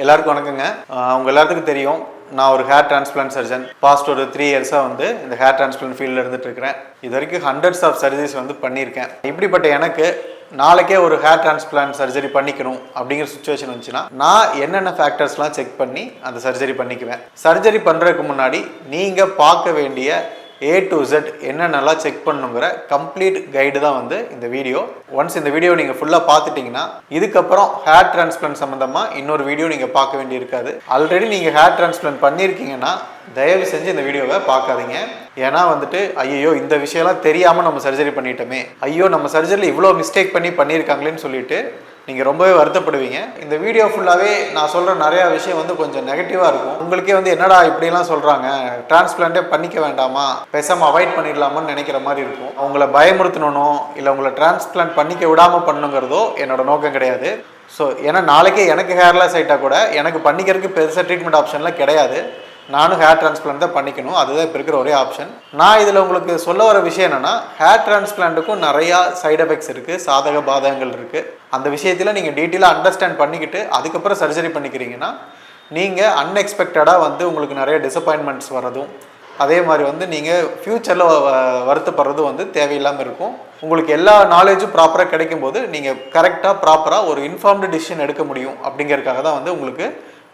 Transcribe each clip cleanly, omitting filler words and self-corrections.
எல்லாருக்கும் வணக்கங்க. அவங்க எல்லாத்துக்கும் தெரியும், நான் ஒரு ஹேர் டிரான்ஸ்பிளான்ட் சர்ஜன். பாஸ்ட் ஒரு 3 இயர்ஸாக வந்து இந்த ஹேர் டிரான்ஸ்பிளான்ட் ஃபீல்டில் இருந்துட்டு இருக்கிறேன். இது வரைக்கும் ஹண்ட்ரட்ஸ் ஆஃப் சர்ஜரிஸ் வந்து பண்ணியிருக்கேன். இப்படிப்பட்ட எனக்கு நாளைக்கே ஒரு ஹேர் டிரான்ஸ்பிளான்ட் சர்ஜரி பண்ணிக்கணும் அப்படிங்கிற சுச்சுவேஷன் வந்துச்சுன்னா நான் என்னென்ன ஃபேக்டர்ஸ்லாம் செக் பண்ணி அந்த சர்ஜரி பண்ணிக்குவேன். சர்ஜரி பண்ணுறதுக்கு முன்னாடி நீங்கள் பார்க்க வேண்டிய A to Z என்னென்னலாம் செக் பண்ணுங்கிற கம்ப்ளீட் கைடு தான் வந்து இந்த வீடியோ. ஒன்ஸ் இந்த வீடியோ நீங்கள் ஃபுல்லாக பார்த்துட்டிங்கன்னா இதுக்கப்புறம் ஹேர் டிரான்ஸ்பிளான்ட் சம்மந்தமாக இன்னொரு வீடியோ நீங்கள் பார்க்க வேண்டி இருக்காது. ஆல்ரெடி நீங்கள் ஹேர் டிரான்ஸ்பிளான்ட் பண்ணியிருக்கீங்கன்னா தயவு செஞ்சு இந்த வீடியோவை பார்க்காதீங்க. ஏன்னா வந்துட்டு ஐயோ இந்த விஷயம்லாம் தெரியாமல் நம்ம சர்ஜரி பண்ணிட்டோமே, ஐயோ நம்ம சர்ஜரியில் இவ்வளோ மிஸ்டேக் பண்ணியிருக்காங்களேன்னு சொல்லிட்டு நீங்கள் ரொம்பவே வருத்தப்படுவீங்க. இந்த வீடியோ ஃபுல்லாகவே நான் சொல்கிற நிறையா விஷயம் வந்து கொஞ்சம் நெகட்டிவாக இருக்கும். உங்களுக்கே வந்து என்னடா இப்படிலாம் சொல்கிறாங்க, டிரான்ஸ்பிளான்ட்டே பண்ணிக்க வேண்டாமா, பேசாமல் அவாய்ட் பண்ணிடலாமான்னு நினைக்கிற மாதிரி இருக்கும். அவங்கள பயமுறுத்தணுனோ இல்லை உங்களை டிரான்ஸ்பிளான்ட் பண்ணிக்க விடாமல் பண்ணுங்கிறதோ என்னோட நோக்கம் கிடையாது. ஸோ ஏன்னா நாளைக்கே எனக்கு ஹேர்லாஸ் ஆகிட்டால் கூட எனக்கு பண்ணிக்கிறதுக்கு பெருசாக ட்ரீட்மெண்ட் ஆப்ஷன்லாம் கிடையாது. நானும் ஹேர் டிரான்ஸ்பிளான்ட் தான் பண்ணிக்கணும், அதுதான் இப்போ இருக்கிற ஒரே ஆப்ஷன். நான் இதில் உங்களுக்கு சொல்ல வர விஷயம் என்னென்னா, ஹேர் டிரான்ஸ்பிளான்ட்டுக்கும் நிறையா சைட் எஃபெக்ட்ஸ் இருக்குது, சாதக பாதகங்கள் இருக்குது. அந்த விஷயத்தில் நீங்கள் டீட்டெயிலாக அண்டர்ஸ்டாண்ட் பண்ணிக்கிட்டு அதுக்கப்புறம் சர்ஜரி பண்ணிக்கிறீங்கன்னா நீங்கள் அன்எக்ஸ்பெக்டடாக வந்து உங்களுக்கு நிறைய டிசப்பாயின்மெண்ட்ஸ் வரதும், அதே மாதிரி வந்து நீங்கள் ஃப்யூச்சரில் வருத்தப்படுறதும் வந்து தேவையில்லாமல் இருக்கும். உங்களுக்கு எல்லா நாலேஜும் ப்ராப்பராக கிடைக்கும் போது நீங்கள் கரெக்டாக ப்ராப்பராக ஒரு இன்ஃபார்ம்டு டிசிஷன் எடுக்க முடியும். அப்படிங்கிறதுக்காக தான் வந்து உங்களுக்கு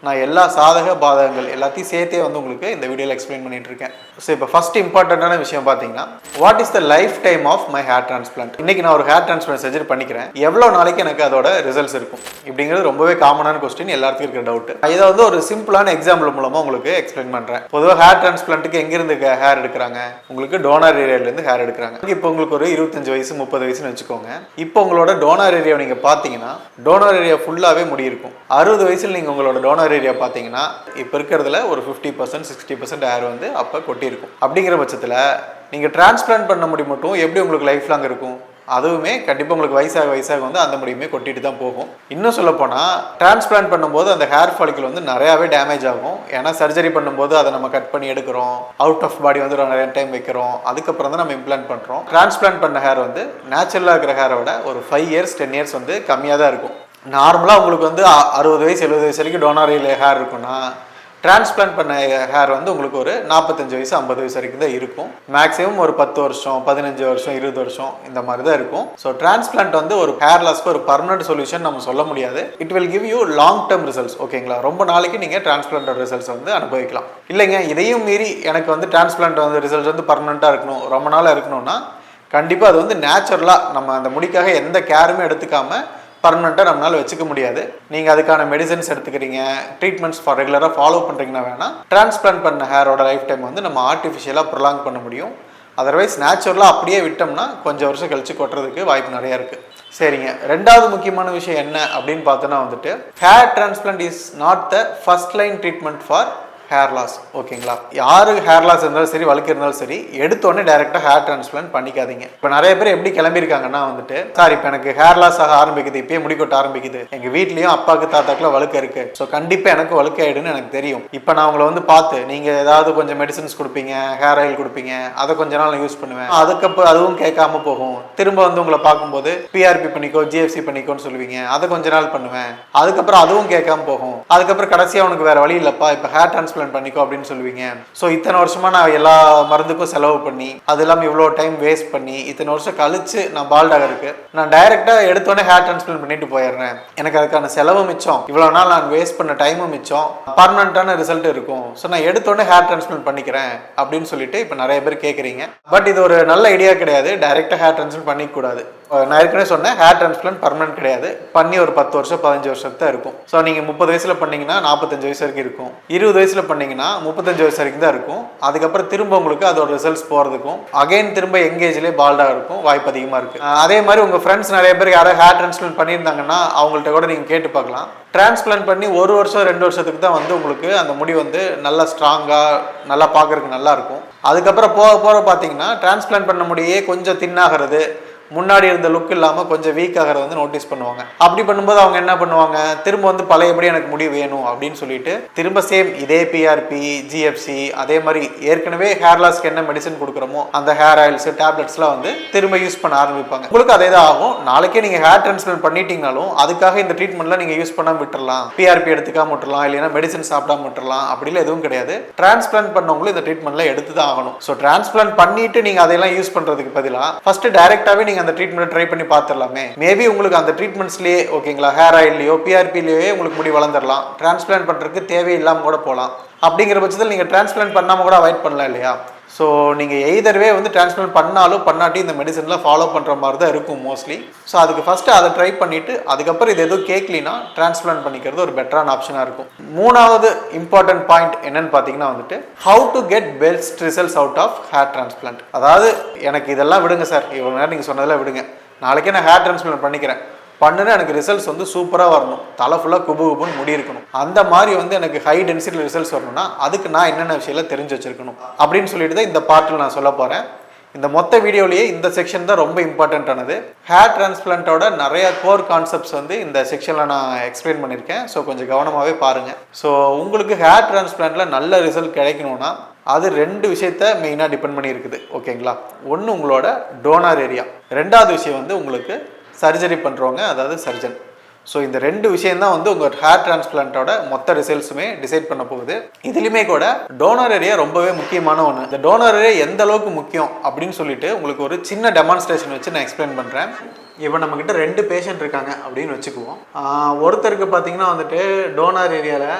நான் எல்லா சாதக பாதகங்கள் எல்லாத்தையும் சேர்த்தே வந்து உங்களுக்கு இந்த வீடியோவில் எக்ஸ்பிளைன் பண்ணிட்டு இருக்கேன். ஸோ இப்போ ஃபர்ஸ்ட் இம்பார்ட்டண்ட்டான விஷயம் பார்த்தீங்கன்னா, what is the lifetime of my hair transplant. இன்னைக்கு நான் ஒரு ஹேர் டிரான்ஸ்பிளான்ட் சர்ஜரி பண்ணிக்கிறேன், எவ்வளோ நாளைக்கு எனக்கு அதோட ரிசல்ட்ஸ் இருக்கும் இப்படிங்கிறது ரொம்பவே காமனான கொஸ்டின், எல்லாத்துக்கும் இருக்கிற டவுட். இதை வந்து ஒரு சிம்பிளான எக்ஸாம்பிள் மூலமாக உங்களுக்கு எக்ஸ்பிளைன் பண்ணுறேன். பொதுவாக ஹேர் டிரான்ஸ்பிளான்ட்டுக்கு எங்கிருந்து ஹேர் எடுக்கிறாங்க, உங்களுக்கு டோனர் ஏரியாவிலேருந்து ஹேர் எடுக்கிறாங்க. இப்போ உங்களுக்கு ஒரு 25 வயசு 30 வயசுன்னு வச்சுக்கோங்க. இப்போ உங்களோட டோனர் ஏரியாவை நீங்கள் பார்த்தீங்கன்னா டோனர் ஏரியா ஃபுல்லாகவே முடி இருக்கும். 60 வயசில் நீங்கள் உங்களோட டோனர் ஏரியா பார்த்தீங்கன்னா இப்போ இருக்கிறதுல ஒரு 50% 60% ஹேர் வந்து அப்போ கொட்டியிருக்கும். அப்படிங்கிற பட்சத்தில் நீங்கள் டிரான்ஸ்பிளான்ட் பண்ண முடி மட்டும் எப்படி உங்களுக்கு லைஃப் லாங் இருக்கும்? அதுவுமே கண்டிப்பாக உங்களுக்கு வயசாக வந்து அந்த முடியுமே கொட்டிட்டு தான் போகும். இன்னும் சொல்ல போனால் டிரான்ஸ்பிளான்ட் பண்ணும்போது அந்த ஹேர் ஃபாலிக்கல் வந்து நிறையாவே டேமேஜ் ஆகும். ஏன்னா சர்ஜரி பண்ணும்போது அதை நம்ம கட் பண்ணி எடுக்கிறோம், அவுட் ஆஃப் பாடி வந்து நிறைய டைம் வைக்கிறோம், அதுக்கப்புறம் தான் நம்ம இம்ப்ளான்ட் பண்ணுறோம். டிரான்ஸ்பிளான்ட் பண்ண ஹேர் வந்து நேச்சுரலாக இருக்கிற ஹேரை விட ஒரு 5 years 10 years வந்து கம்மியாக தான் இருக்கும். நார்மலாக உங்களுக்கு வந்து 60 வயசு 70 வயசு வரைக்கும் டோனாரியில் ஹேர் இருக்குன்னா, டிரான்ஸ்பிளான்ட் பண்ண ஹேர் வந்து உங்களுக்கு ஒரு 45 வயசு 50 வயசு வரைக்கும் தான் இருக்கும். மேக்ஸிமம் ஒரு 10 வருஷம் 15 வருஷம் 20 வருஷம் இந்த மாதிரி தான் இருக்கும். ஸோ டிரான்ஸ்பிளான்ட் வந்து ஒரு ஹேர் லாஸ்க்கு ஒரு பர்மனன்ட் சொல்யூஷன் நம்ம சொல்ல முடியாது. It will give you long term results. ஓகேங்களா, ரொம்ப நாளைக்கு நீங்கள் டிரான்ஸ்பிளான்ட் ரிசல்ட்ஸ் வந்து அனுபவிக்கலாம். இல்லைங்க இதையும் மீறி எனக்கு வந்து டிரான்ஸ்பிளான்ட் வந்து ரிசல்ட்ஸ் வந்து பர்மனெண்ட்டாக இருக்கணும், ரொம்ப நாளாக இருக்கணும்னா கண்டிப்பாக அது வந்து நேச்சுரலாக நம்ம அந்த முடிக்காக எந்த கேருமே எடுத்துக்காமல் பர்மனெண்ட்டாக நம்மளால் வச்சுக்க முடியாது. நீங்கள் அதுக்கான மெடிசன்ஸ் எடுத்துக்கிறீங்க, ட்ரீட்மெண்ட்ஸ் ரெகுலராக ஃபாலோ பண்ணுறீங்கன்னா வேணால் டிரான்ஸ்பிளான்ட் பண்ண ஹேரோட லைஃப் டைம் வந்து நம்ம ஆர்டிஃபிஷியலாக ப்ரொலாங் பண்ண முடியும். அதர்வைஸ் நேச்சுரலாக அப்படியே விட்டோம்னா கொஞ்சம் வருஷம் கழிச்சு கொட்டுறதுக்கு வாய்ப்பு நிறையா இருக்குது. சரிங்க, ரெண்டாவது முக்கியமான விஷயம் என்ன அப்படின்னு பார்த்தோன்னா வந்துட்டு, hair transplant is not the first line treatment for hair loss. ஓகேங்களா, யாரு ஹேர் லாஸ் இருந்தாலும் சரி, வழுக்கு இருந்தாலும் சரி, எடுத்தோடனே டைரெக்டாக ஹேர் டிரான்ஸ்பிளான்ட் பண்ணிக்காதீங்க. இப்போ நிறைய பேர் எப்படி கிளம்பியிருக்காங்கன்னா வந்துட்டு, சார் இப்போ எனக்கு ஹேர் லாஸ் ஆக ஆரம்பிக்குது, இப்பயே முடி கொட்ட ஆரம்பிக்குது, எங்கள் வீட்லேயும் அப்பாவுக்கு தாத்தாக்குலாம் வழுக்க இருக்கு, ஸோ கண்டிப்பாக எனக்கு வழுக்க ஆயிடுன்னு எனக்கு தெரியும். இப்போ நான் உங்களை வந்து பார்த்து நீங்கள் ஏதாவது கொஞ்சம் மெடிசன்ஸ் கொடுப்பீங்க, ஹேர் ஆயில் கொடுப்பீங்க, அதை கொஞ்ச நாள் நான் யூஸ் பண்ணுவேன், அதுக்கப்புறம் அதுவும் கேட்காம போகும். திரும்ப வந்து உங்களை பார்க்கும்போது பிஆர்பி பண்ணிக்கோ ஜிஎஃப்சி பண்ணிக்கோன்னு சொல்லுவீங்க, அதை கொஞ்ச நாள் பண்ணுவேன், அதுக்கப்புறம் அதுவும் கேட்காம போகும். அதுக்கப்புறம் கடைசியாக உனக்கு வேற வழி இல்லைப்பா, இப்போ ஹேர் டிரான்ஸ்பிளான்ட் பண்ணிக்கோ அப்படின்னு சொல்லுவீங்க. ஸோ இத்தனை வருஷமா நான் எல்லா மருந்துக்கும் செலவு பண்ணி அது இல்லாமல் இவ்வளோ டைம் வேஸ்ட் பண்ணி இத்தனை வருஷம் கழிச்சு நான் பால்டாக இருக்கு, நான் டைரெக்டாக எடுத்தோடனே ஹேர் டிரான்ஸ்பிளான்ட் பண்ணிட்டு போயிடுறேன், எனக்கு அதுக்கான செலவு மிச்சம், இவ்வளோ நாள் நான் வேஸ்ட் பண்ண டைமும் மிச்சம், பர்மனெண்ட்டான ரிசல்ட் இருக்கும், ஸோ நான் எடுத்தோடனே ஹேர் டிரான்ஸ்பிளான்ட் பண்ணிக்கிறேன் அப்படின்னு சொல்லிட்டு இப்போ நிறைய பேர் கேட்குறீங்க. பட் இது ஒரு நல்ல ஐடியா கிடையாது. டைரெக்டாக ஹேர் டிரான்ஸ்பிளான்ட் பண்ணிக்கூடாது. நான் ஏற்கனவே சொன்னேன், ஹேர் டிரான்ஸ்பிளான்ட் பர்மனெண்ட் கிடையாது, பண்ணி ஒரு 10 வருஷம் 15 வருஷத்துக்கு தான் இருக்கும். ஸோ நீங்கள் 30 வயசில் பண்ணீங்கன்னா 45 வயசு வரைக்கும் இருக்கும், 20 வயசில் பண்ணீங்கன்னா 35 வயசு வரைக்கும் தான் இருக்கும். அதுக்கப்புறம் திரும்ப உங்களுக்கு அதோட ரிசல்ட்ஸ் போகிறதுக்கும் அகைன் திரும்ப எங்கேஜ்லேயே பால்டாக இருக்கும் வாய்ப்பு அதிகமாக இருக்குது. அதே மாதிரி உங்கள் ஃப்ரெண்ட்ஸ் நிறைய பேர் யாராவது ஹேர் டிரான்ஸ்பிளான்ட் பண்ணியிருந்தாங்கன்னா அவங்கள்ட்ட கூட நீங்கள் கேட்டு பார்க்கலாம். டிரான்ஸ்பிளான்ட் பண்ணி 1 வருஷம் 2 வருஷத்துக்கு தான் வந்து உங்களுக்கு அந்த முடி வந்து நல்லா ஸ்ட்ராங்காக நல்லா பார்க்குறதுக்கு நல்லா இருக்கும். அதுக்கப்புறம் போக போக பார்த்தீங்கன்னா டிரான்ஸ்பிளான்ட் பண்ண முடியே கொஞ்சம் தின்னாகிறது, முன்னாடி இருந்த லுக் இல்லாமல் கொஞ்சம் வீக் ஆகிறத வந்து நோட்டீஸ் பண்ணுவாங்க. அப்படி பண்ணும்போது அவங்க என்ன பண்ணுவாங்க, திரும்ப வந்து பழையபடி எனக்கு முடி வேணும் அப்படின்னு சொல்லிட்டு திரும்ப சேம் இதே பிஆர்பி, ஜிஎஃப்சி, அதே மாதிரி ஏற்கனவே ஹேர் லாஸ்க்கு என்ன மெடிசன் கொடுக்குறோமோ அந்த ஹேர் ஆயில்ஸ், டேப்லெட்ஸ்லாம் வந்து திரும்ப யூஸ் பண்ண ஆரம்பிப்பாங்க. உங்களுக்கு அதே தான் ஆகும். நாளைக்கே நீங்கள் ஹேர் டிரான்ஸ்பிளான்ட் பண்ணிட்டீங்கனாலும் அதுக்காக இந்த ட்ரீட்மெண்ட்லாம் நீங்கள் யூஸ் பண்ணாமல் விட்டுறலாம், பிஆர்பி எடுத்துக்காம விட்டுறலாம், இல்லைன்னா மெடிசன் சாப்பிடாம விட்டுறலாம், அப்படிலாம் எதுவும் கிடையாது. டிரான்ஸ்பிளான்ட் பண்ணவங்களும் இந்த ட்ரீட்மெண்ட்ல எடுத்து தான் ஆகணும். ஸோ டிரான்ஸ்பிளான்ட் பண்ணிட்டு நீங்கள் அதையெல்லாம் யூஸ் பண்ணுறதுக்கு பதிலாக ஃபர்ஸ்ட் டைரக்டாகவே நீங்கள் அந்த ட்ரீட்மெண்ட் ட்ரை பண்ணி பார்த்துடலாமே. மேபி உங்களுக்கு அந்த ட்ரீட்மெண்ட்ஸ்லேயே ஓகேங்களா, ஹேர் ஆயில்லையோ பிஆர்பிலேயே உங்களுக்கு முடி வளர்ந்துடலாம். டிரான்ஸ்பிளான்ட் பண்ணுறதுக்கு தேவையில்லாமல் கூட போகலாம். அப்படிங்கிற பட்சத்தில் நீங்கள் டிரான்ஸ்பிளான்ட் பண்ணாமல் கூட அவாய்ட் பண்ணலாம் இல்லையா. ஸோ நீங்கள் எய்தர்வே வந்து டிரான்ஸ்பிளான்ட் பண்ணாலும் பண்ணாட்டி இந்த மெடிசன்லாம் ஃபாலோ பண்ணுற மாதிரி தான் இருக்கும் மோஸ்ட்லி. ஸோ அதுக்கு ஃபஸ்ட்டு அதை ட்ரை பண்ணிவிட்டு அதுக்கப்புறம் இது எதுவும் கேட்கலினா டிரான்ஸ்பிளான்ட் பண்ணிக்கிறது ஒரு பெட்டரான ஆப்ஷனாக இருக்கும். மூணாவது இம்பார்ட்டன்ட் பாயிண்ட் என்னன்னு பார்த்தீங்கன்னா வந்துட்டு how to get best results out of hair transplant. அதாவது எனக்கு இதெல்லாம் விடுங்க சார், இவ்வளோ நேரம் நீங்கள் சொன்னதெல்லாம் விடுங்க, நாளைக்கே நான் ஹேர் டிரான்ஸ்பிளான்ட் பண்ணிக்கிறேன், பண்ணுன்னு எனக்கு ரிசல்ட்ஸ் வந்து சூப்பராக வரணும், தலை ஃபுல்லாக குபு குபுன்னு முடி இருக்கணும், அந்த மாதிரி வந்து எனக்கு ஹை டென்சிட்டி ரிசல்ட்ஸ் வரணும்னா அதுக்கு நான் என்னென்ன விஷயம்லாம் தெரிஞ்சு வச்சிருக்கணும் அப்படின்னு சொல்லிட்டு தான் இந்த பார்ட்டில் நான் சொல்ல போகிறேன். இந்த மொத்த வீடியோலேயே இந்த செக்ஷன் தான் ரொம்ப இம்பார்ட்டண்ட்டானது. ஹேர் டிரான்ஸ்பிளான்ட்டோட நிறைய கோர் கான்செப்ட்ஸ் வந்து இந்த செக்ஷனில் நான் எக்ஸ்பிளைன் பண்ணியிருக்கேன். ஸோ கொஞ்சம் கவனமாகவே பாருங்கள். ஸோ உங்களுக்கு ஹேர் டிரான்ஸ்பிளான்ட்டில் நல்ல ரிசல்ட் கிடைக்கணும்னா அது ரெண்டு விஷயத்த மெயினாக டிபெண்ட் பண்ணி இருக்குது ஓகேங்களா. ஒன்று உங்களோட டோனர் ஏரியா, ரெண்டாவது விஷயம் வந்து உங்களுக்கு சர்ஜரி பண்ணுறவங்க, அதாவது சர்ஜன். ஸோ இந்த ரெண்டு விஷயந்தான் வந்து உங்கள் ஹேர் டிரான்ஸ்பிளான்ட்டோட மொத்த ரிசல்ட்ஸுமே டிசைட் பண்ண போகுது. இதுலையுமே கூட டோனர் ஏரியா ரொம்பவே முக்கியமான ஒன்று. இந்த டோனர் ஏரியா எந்த அளவுக்கு முக்கியம் அப்படின்னு சொல்லிட்டு உங்களுக்கு ஒரு சின்ன டெமான்ஸ்ட்ரேஷன் வச்சு நான் எக்ஸ்பிளைன் பண்ணுறேன். இப்போ நம்மக்கிட்ட 2 பேஷண்ட் இருக்காங்க அப்படின்னு வச்சுக்குவோம். ஒருத்தருக்கு பார்த்தீங்கன்னா வந்துட்டு டோனர் ஏரியாவில்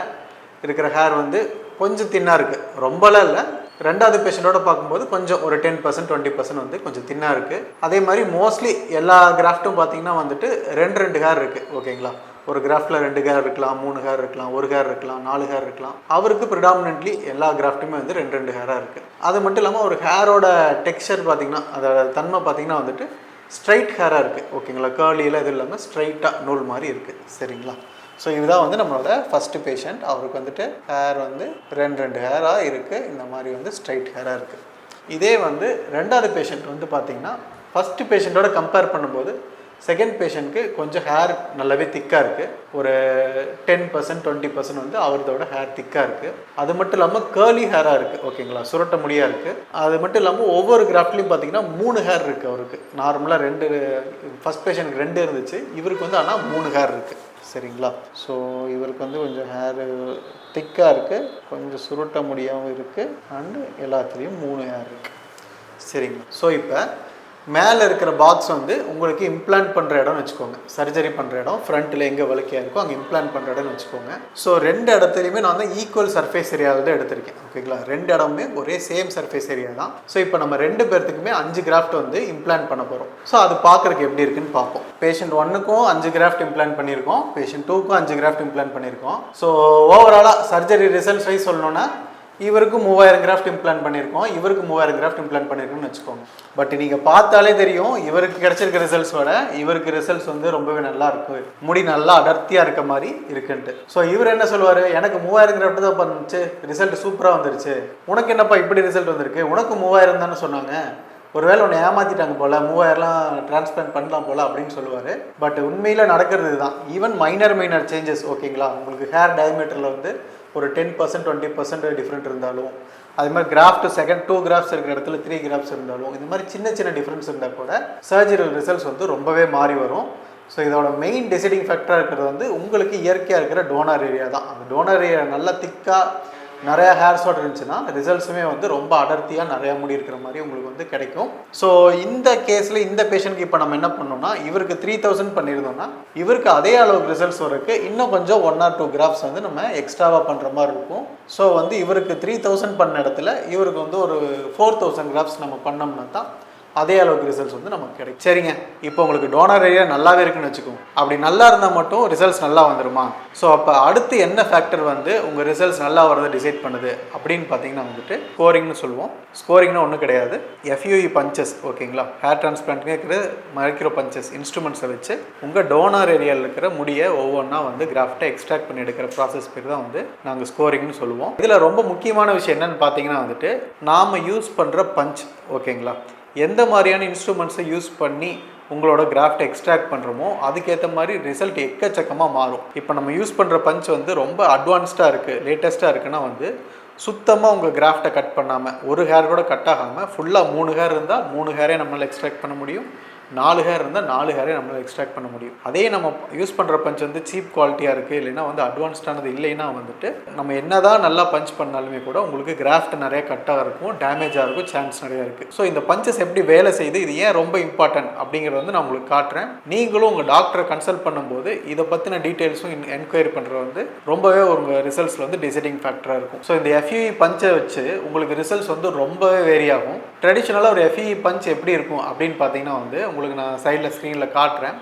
இருக்கிற ஹேர் வந்து கொஞ்சம் தின்னாக இருக்குது, ரொம்பலாம் இல்லை. ரெண்டாவது பேஷண்ட்டோட பார்க்கும்போது கொஞ்சம் ஒரு 10% 20% வந்து கொஞ்சம் தின்னாக இருக்குது. அதே மாதிரி மோஸ்ட்லி எல்லா கிராஃப்ட்டும் பார்த்தீங்கன்னா வந்துட்டு 2 ஹேர் இருக்குது ஓகேங்களா. ஒரு கிராஃப்டில் 2 ஹேர் இருக்கலாம், 3 ஹேர் இருக்கலாம், 1 ஹேர் இருக்கலாம், 4 ஹேர் இருக்கலாம். அவருக்கு ப்ரிடாமினென்ட்லி எல்லா கிராஃப்ட்டுமே வந்து 2 ஹேராக இருக்குது. அது மட்டும் இல்லாமல் ஒரு ஹேரோட டெக்ஸ்சர் பார்த்தீங்கன்னா அதோட தன்மை பார்த்தீங்கன்னா வந்துட்டு ஸ்ட்ரைட் ஹேராக இருக்குது ஓகேங்களா. கேர்லியில் எதுவும் இல்லாமல் ஸ்ட்ரைட்டாக நூல் மாதிரி இருக்குது சரிங்களா. ஸோ இதுதான் வந்து நம்மளோட ஃபஸ்ட்டு பேஷண்ட். அவருக்கு வந்துட்டு ஹேர் வந்து 2 ஹேராக இருக்குது, இந்த மாதிரி வந்து ஸ்ட்ரைட் ஹேராக இருக்குது. இதே வந்து ரெண்டாவது பேஷண்ட் வந்து பார்த்திங்கன்னா ஃபஸ்ட்டு பேஷண்ட்டோட கம்பேர் பண்ணும்போது செகண்ட் பேஷண்ட்க்கு கொஞ்சம் ஹேர் நல்லாவே திக்காக இருக்குது. ஒரு 10% 20% வந்து அவரதோட ஹேர் திக்காக இருக்குது. அது மட்டும் இல்லாமல் கேர்லி ஹேராக இருக்குது ஓகேங்களா, சுரட்ட முடியாக இருக்குது. அது மட்டும் இல்லாமல் ஒவ்வொரு கிராஃப்ட்லேயும் பார்த்தீங்கன்னா 3 ஹேர் இருக்குது அவருக்கு. நார்மலாக 2 ஃபஸ்ட் பேஷண்ட்டுக்கு 2 இருந்துச்சு, இவருக்கு வந்து ஆனால் 3 ஹேர் இருக்குது சரிங்களா. ஸோ இவருக்கு வந்து கொஞ்சம் ஹேரு திக்காக இருக்குது, கொஞ்சம் சுருட்ட முடியாமல் இருக்குது, அண்டு எல்லாத்துலேயும் 3 ஹேர் இருக்குது சரிங்களா. ஸோ இப்போ மேலே இருக்கிற பாக்ஸ் வந்து உங்களுக்கு இம்ப்ளான்ட் பண்ணுற இடம்னு வச்சுக்கோங்க. சர்ஜரி பண்ணுற இடம் ஃப்ரண்ட்டில் எங்கே வலிக்கையாக இருக்கோ அங்கே இம்ப்ளான்ட் பண்ணுற இடம்னு வச்சுக்கோங்க. ஸோ 2 இடத்துலையுமே நான் வந்து ஈக்குவல் சர்ஃபேஸ் ஏரியாவில் தான் எடுத்திருக்கேன் ஓகேங்களா. 2 இடமுமே ஒரே சேம் சர்ஃபேஸ் ஏரியா தான். ஸோ இப்போ நம்ம 2 பேர்த்துக்குமே 5 கிராஃப்ட் வந்து இம்ப்ளான்ட் பண்ண போகிறோம். ஸோ அது பார்க்குறதுக்கு எப்படி இருக்குன்னு பார்ப்போம். பேஷண்ட் 1க்கும் 5 கிராஃப்ட் இம்ப்ளான்ட் பண்ணியிருக்கோம், பேஷண்ட் 2க்கும் 5 கிராஃப்ட் இம்ப்ளான்ட் பண்ணியிருக்கோம். ஸோ ஓவராலாக சர்ஜரி ரிசல்ட்ஸ் வைஸ் சொல்லணும்னா இவருக்கு 3000 கிராஃப்ட் இம்ப்ளான்ட் பண்ணியிருக்கோம், இவருக்கு 3000 கிராஃப்ட் இம்ப்ளான்ட் பண்ணியிருக்கோம்னு வச்சுக்கோங்க. பட் நீங்கள் பார்த்தாலே தெரியும் இவருக்கு கிடைச்சிருக்க ரிசல்ட்ஸோட இவருக்கு ரிசல்ட்ஸ் வந்து ரொம்பவே நல்லா இருக்கு, முடி நல்லா அடர்த்தியாக இருக்க மாதிரி இருக்குன்ட்டு. ஸோ இவர் என்ன சொல்லுவார், எனக்கு 3000 கிராஃப்ட் தான் பண்ணுச்சு, ரிசல்ட் சூப்பராக வந்துருச்சு, உனக்கு என்னப்பா இப்படி ரிசல்ட் வந்திருக்கு, உனக்கு 3000 தானே சொன்னாங்க, ஒருவேளை உன்னை ஏமாற்றிட்டாங்க போல், 3000லாம் டிரான்ஸ்பிளான்ட் பண்ணலாம் போல் அப்படின்னு சொல்லுவார். பட் உண்மையில் நடக்கிறது தான். ஈவன் மைனர் சேஞ்சஸ் ஓகேங்களா, உங்களுக்கு ஹேர் டயமீட்டரில் வந்து ஒரு 10% 20% டிஃப்ரெண்ட் இருந்தாலும், அது மாதிரி கிராஃப்ட் செகண்ட் 2 கிராஃப்ட்ஸ் இருக்கிற இடத்துல 3 கிராஃப்ட்ஸ் இருந்தாலும், இந்த மாதிரி சின்ன டிஃப்ரென்ஸ் இருந்தால் கூட சர்ஜரில் ரிசல்ட்ஸ் வந்து ரொம்பவே மாறி வரும். ஸோ இதோட மெயின் டிசைடிங் ஃபேக்டராக இருக்கிறது வந்து உங்களுக்கு இயற்கையாக இருக்கிற டோனர் ஏரியா தான். அந்த டோனர் ஏரியா நல்லா திக்காக நிறையா ஹேர்ஸோட இருந்துச்சுன்னா ரிசல்ட்ஸுமே வந்து ரொம்ப அடர்த்தியாக நிறையா முடி இருக்கிற மாதிரி உங்களுக்கு வந்து கிடைக்கும். ஸோ இந்த கேஸில் இந்த பேஷண்ட்க்கு இப்போ நம்ம என்ன பண்ணோம்னா, இவருக்கு 3000 பண்ணியிருந்தோம்னா இவருக்கு அதே அளவுக்கு ரிசல்ட்ஸ் வரக்கு இன்னும் கொஞ்சம் 1 or 2 கிராஃப்ட்ஸ் வந்து நம்ம எக்ஸ்ட்ராவாக பண்ணுற மாதிரி இருக்கும். ஸோ வந்து இவருக்கு 3000 பண்ண இடத்துல இவருக்கு வந்து ஒரு 4000 கிராஃப்ட்ஸ் நம்ம பண்ணோம்னா தான் அதே அளவுக்கு ரிசல்ட்ஸ் வந்து நமக்கு கிடைக்கும். சரிங்க, இப்போ உங்களுக்கு டோனர் ஏரியா நல்லாவே இருக்குன்னு வச்சுக்கோங்க. அப்படி நல்லா இருந்தால் மட்டும் ரிசல்ட்ஸ் நல்லா வந்துடுமா? ஸோ அப்போ அடுத்து என்ன ஃபேக்டர் வந்து உங்கள் ரிசல்ட்ஸ் நல்லா வரதை டிசைட் பண்ணுது அப்படின்னு பார்த்தீங்கன்னா வந்துட்டு ஸ்கோரிங்னு சொல்லுவோம். ஸ்கோரிங்னா ஒன்றும் கிடையாது, FUE பஞ்சஸ் ஓகேங்களா. ஹேர் டிரான்ஸ்பிளான்ட்னு இருக்கிற மைக்ரோ பஞ்சஸ் இன்ஸ்ட்ருமெண்ட்ஸை வச்சு உங்கள் டோனர் ஏரியாவில் இருக்கிற முடியை ஒவ்வொன்றா வந்து கிராஃப்டை எக்ஸ்ட்ராக்ட் பண்ணி எடுக்கிற ப்ராசஸ் பேர் தான் வந்து நாங்கள் ஸ்கோரிங்னு சொல்லுவோம். இதில் ரொம்ப முக்கியமான விஷயம் என்னென்னு பார்த்தீங்கன்னா வந்துட்டு நாம் யூஸ் பண்ணுற பஞ்ச் ஓகேங்களா, எந்த மாதிரியான இன்ஸ்ட்ருமெண்ட்ஸை யூஸ் பண்ணி உங்களோட கிராஃப்ட் எக்ஸ்ட்ராக்ட் பண்ணுறோமோ அதுக்கேற்ற மாதிரி ரிசல்ட் எக்கச்சக்கமாக மாறும். இப்போ நம்ம யூஸ் பண்ணுற பஞ்ச் வந்து ரொம்ப அட்வான்ஸ்டாக இருக்குது, லேட்டஸ்ட்டாக இருக்குன்னா வந்து சுத்தமாக உங்கள் கிராஃப்டை கட் பண்ணாமல், ஒரு ஹேர் கூட கட் ஆகாமல் ஃபுல்லாக 3 ஹேர் இருந்தால் 3 ஹேரே நம்மளால் எக்ஸ்ட்ராக்ட் பண்ண முடியும், 4 ஹேர் இருந்தால் 4 ஹேரே நம்மளால் எக்ஸ்ட்ராக்ட் பண்ண முடியும். அதே நம்ம யூஸ் பண்ணுற பஞ்ச் வந்து சீப் குவாலிட்டியாக இருக்குது, இல்லைன்னா வந்து அட்வான்ஸ்டானது இல்லைன்னா வந்துட்டு நம்ம என்ன தான் நல்லா பஞ்ச் பண்ணாலுமே கூட உங்களுக்கு கிராஃப்ட் நிறைய கட்டாக இருக்கும், டேமேஜாக இருக்கும், சான்ஸ் நிறையா இருக்குது. ஸோ இந்த பஞ்சஸ் எப்படி வேலை செய்யுது, இது ஏன் ரொம்ப இம்பார்ட்டன்ட் அப்படிங்கிறத வந்து நான் உங்களுக்கு காட்டுறேன். நீங்களும் உங்கள் டாக்டரை கன்சல்ட் பண்ணும்போது இதை பற்றின டீட்டெயில்ஸும் என்கொயரி பண்ணுறது வந்து ரொம்பவே உங்கள் ரிசல்ட்ஸில் வந்து டிசைடிங் ஃபேக்டராக இருக்கும். ஸோ இந்த FUE பஞ்சை வச்சு உங்களுக்கு ரிசல்ட்ஸ் வந்து ரொம்பவே வேரி ஆகும். ட்ரெடிஷ்னலாக ஒரு FUE பஞ்ச் எப்படி இருக்கும் அப்படின்னு பார்த்தீங்கன்னா வந்து உங்களுக்கு நான் சைடில் ஸ்க்ரீனில் காட்டுறேன்.